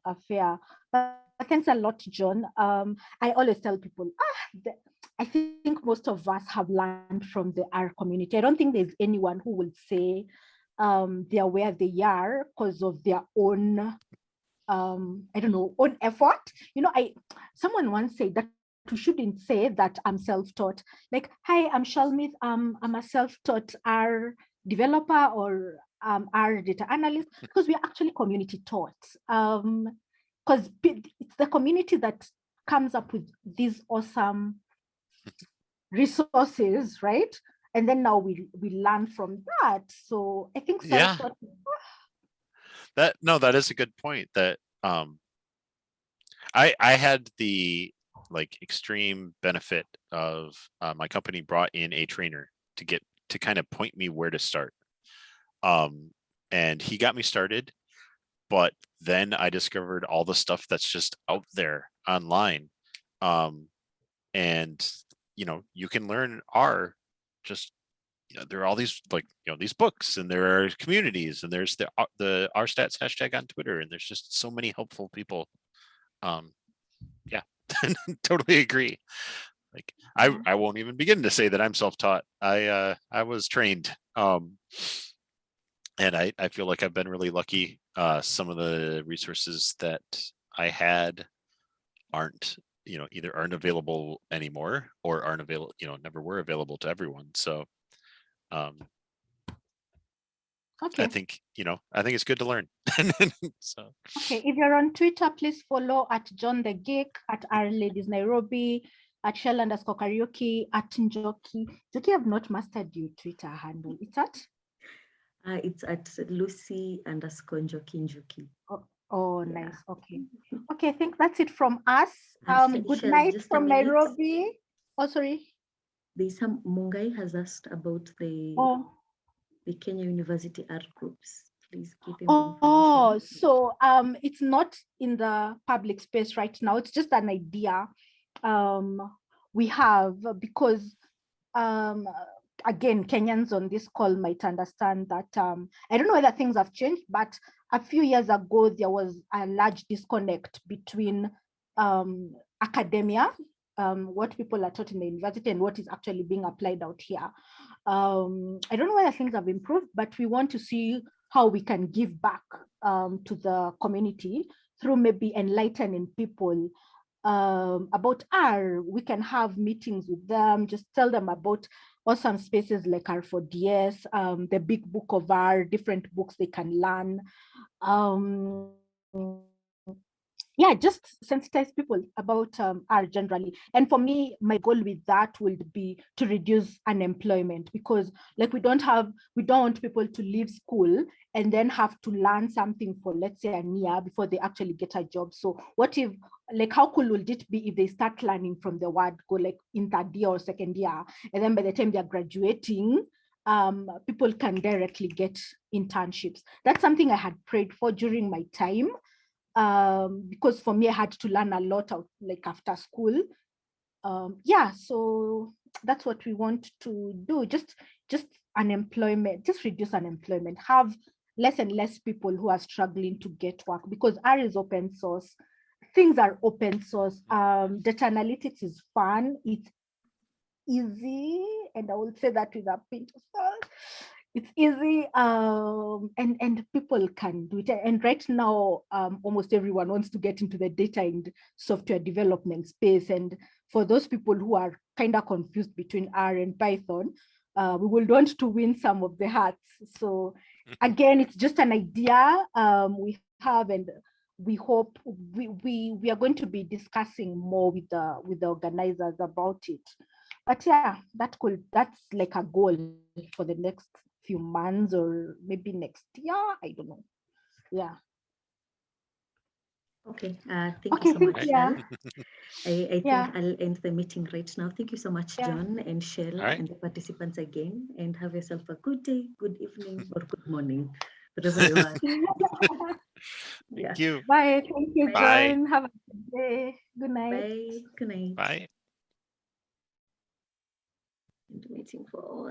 affair. But thanks a lot, John. I always tell people, I think most of us have learned from the R community. I don't think there's anyone who will say they are where they are because of their own I don't know, own effort. Someone once said that we shouldn't say that I'm self-taught. Like, hi, I'm Shalmith. I'm a self-taught R developer or R data analyst, because we are actually community taught. Because it's the community that comes up with these awesome resources, right? And then now we learn from that. So I think self-taught. That is a good point. That I had the extreme benefit of my company brought in a trainer to kind of point me where to start. And he got me started, but then I discovered all the stuff that's just out there online. And you can learn R just there are all these these books, and there are communities, and there's the RStats hashtag on Twitter, and there's just so many helpful people. Yeah, totally agree. Like I won't even begin to say that I'm self-taught. I was trained, and I feel like I've been really lucky. Some of the resources that I had aren't either aren't available anymore or aren't available never were available to everyone. So Okay. I think it's good to learn. So okay, if you're on Twitter, please follow at John the Geek, at R Ladies Nairobi, at Shell_karaoke, at Njoki. Njoki, I've not mastered your Twitter handle. It's at? It's at Lucy_Njoki. Oh, yeah. Nice. Okay. Okay, I think that's it from us. Good Shell, night from Nairobi. Oh, sorry. There's some Mungai has asked about the Kenya University art groups. Please give him information. So it's not in the public space right now. It's just an idea we have, because again, Kenyans on this call might understand that I don't know whether things have changed, but a few years ago there was a large disconnect between academia, what people are taught in the university, and what is actually being applied out here. I don't know whether things have improved, but we want to see how we can give back to the community through maybe enlightening people about R. We can have meetings with them, just tell them about awesome spaces like R4DS, the big book of R, different books they can learn. Yeah, just sensitize people about R generally. And for me, my goal with that would be to reduce unemployment, because like we don't want people to leave school and then have to learn something for, let's say, a year before they actually get a job. So what if, like, how cool would it be if they start learning from the word go, like in third year or second year, and then by the time they're graduating, people can directly get internships. That's something I had prayed for during my time. Because for me, I had to learn a lot of, like, after school. Yeah, so that's what we want to do. Just unemployment, just reduce unemployment, have less and less people who are struggling to get work, because R is open source. Things are open source. Data analytics is fun. It's easy. And I will say that with a pinch of salt. It's easy, and people can do it. And right now, almost everyone wants to get into the data and software development space. And for those people who are kind of confused between R and Python, we will want to win some of the hearts. So again, it's just an idea we have, and we hope we are going to be discussing more with the organizers about it. But yeah, that's like a goal for the next few months, or maybe next year. I don't know. Yeah. Okay, thank you Okay, so thank much, you. Shell. I think Yeah. I'll end the meeting right now. Thank you so much, Yeah. John and Shell, All right. and the participants again, and have yourself a good day, good evening, or good morning, wherever you are. Yeah. Thank you. Bye. Thank you, Bye. John. Have a good day. Good night. Bye. Good night. Bye. End meeting for all.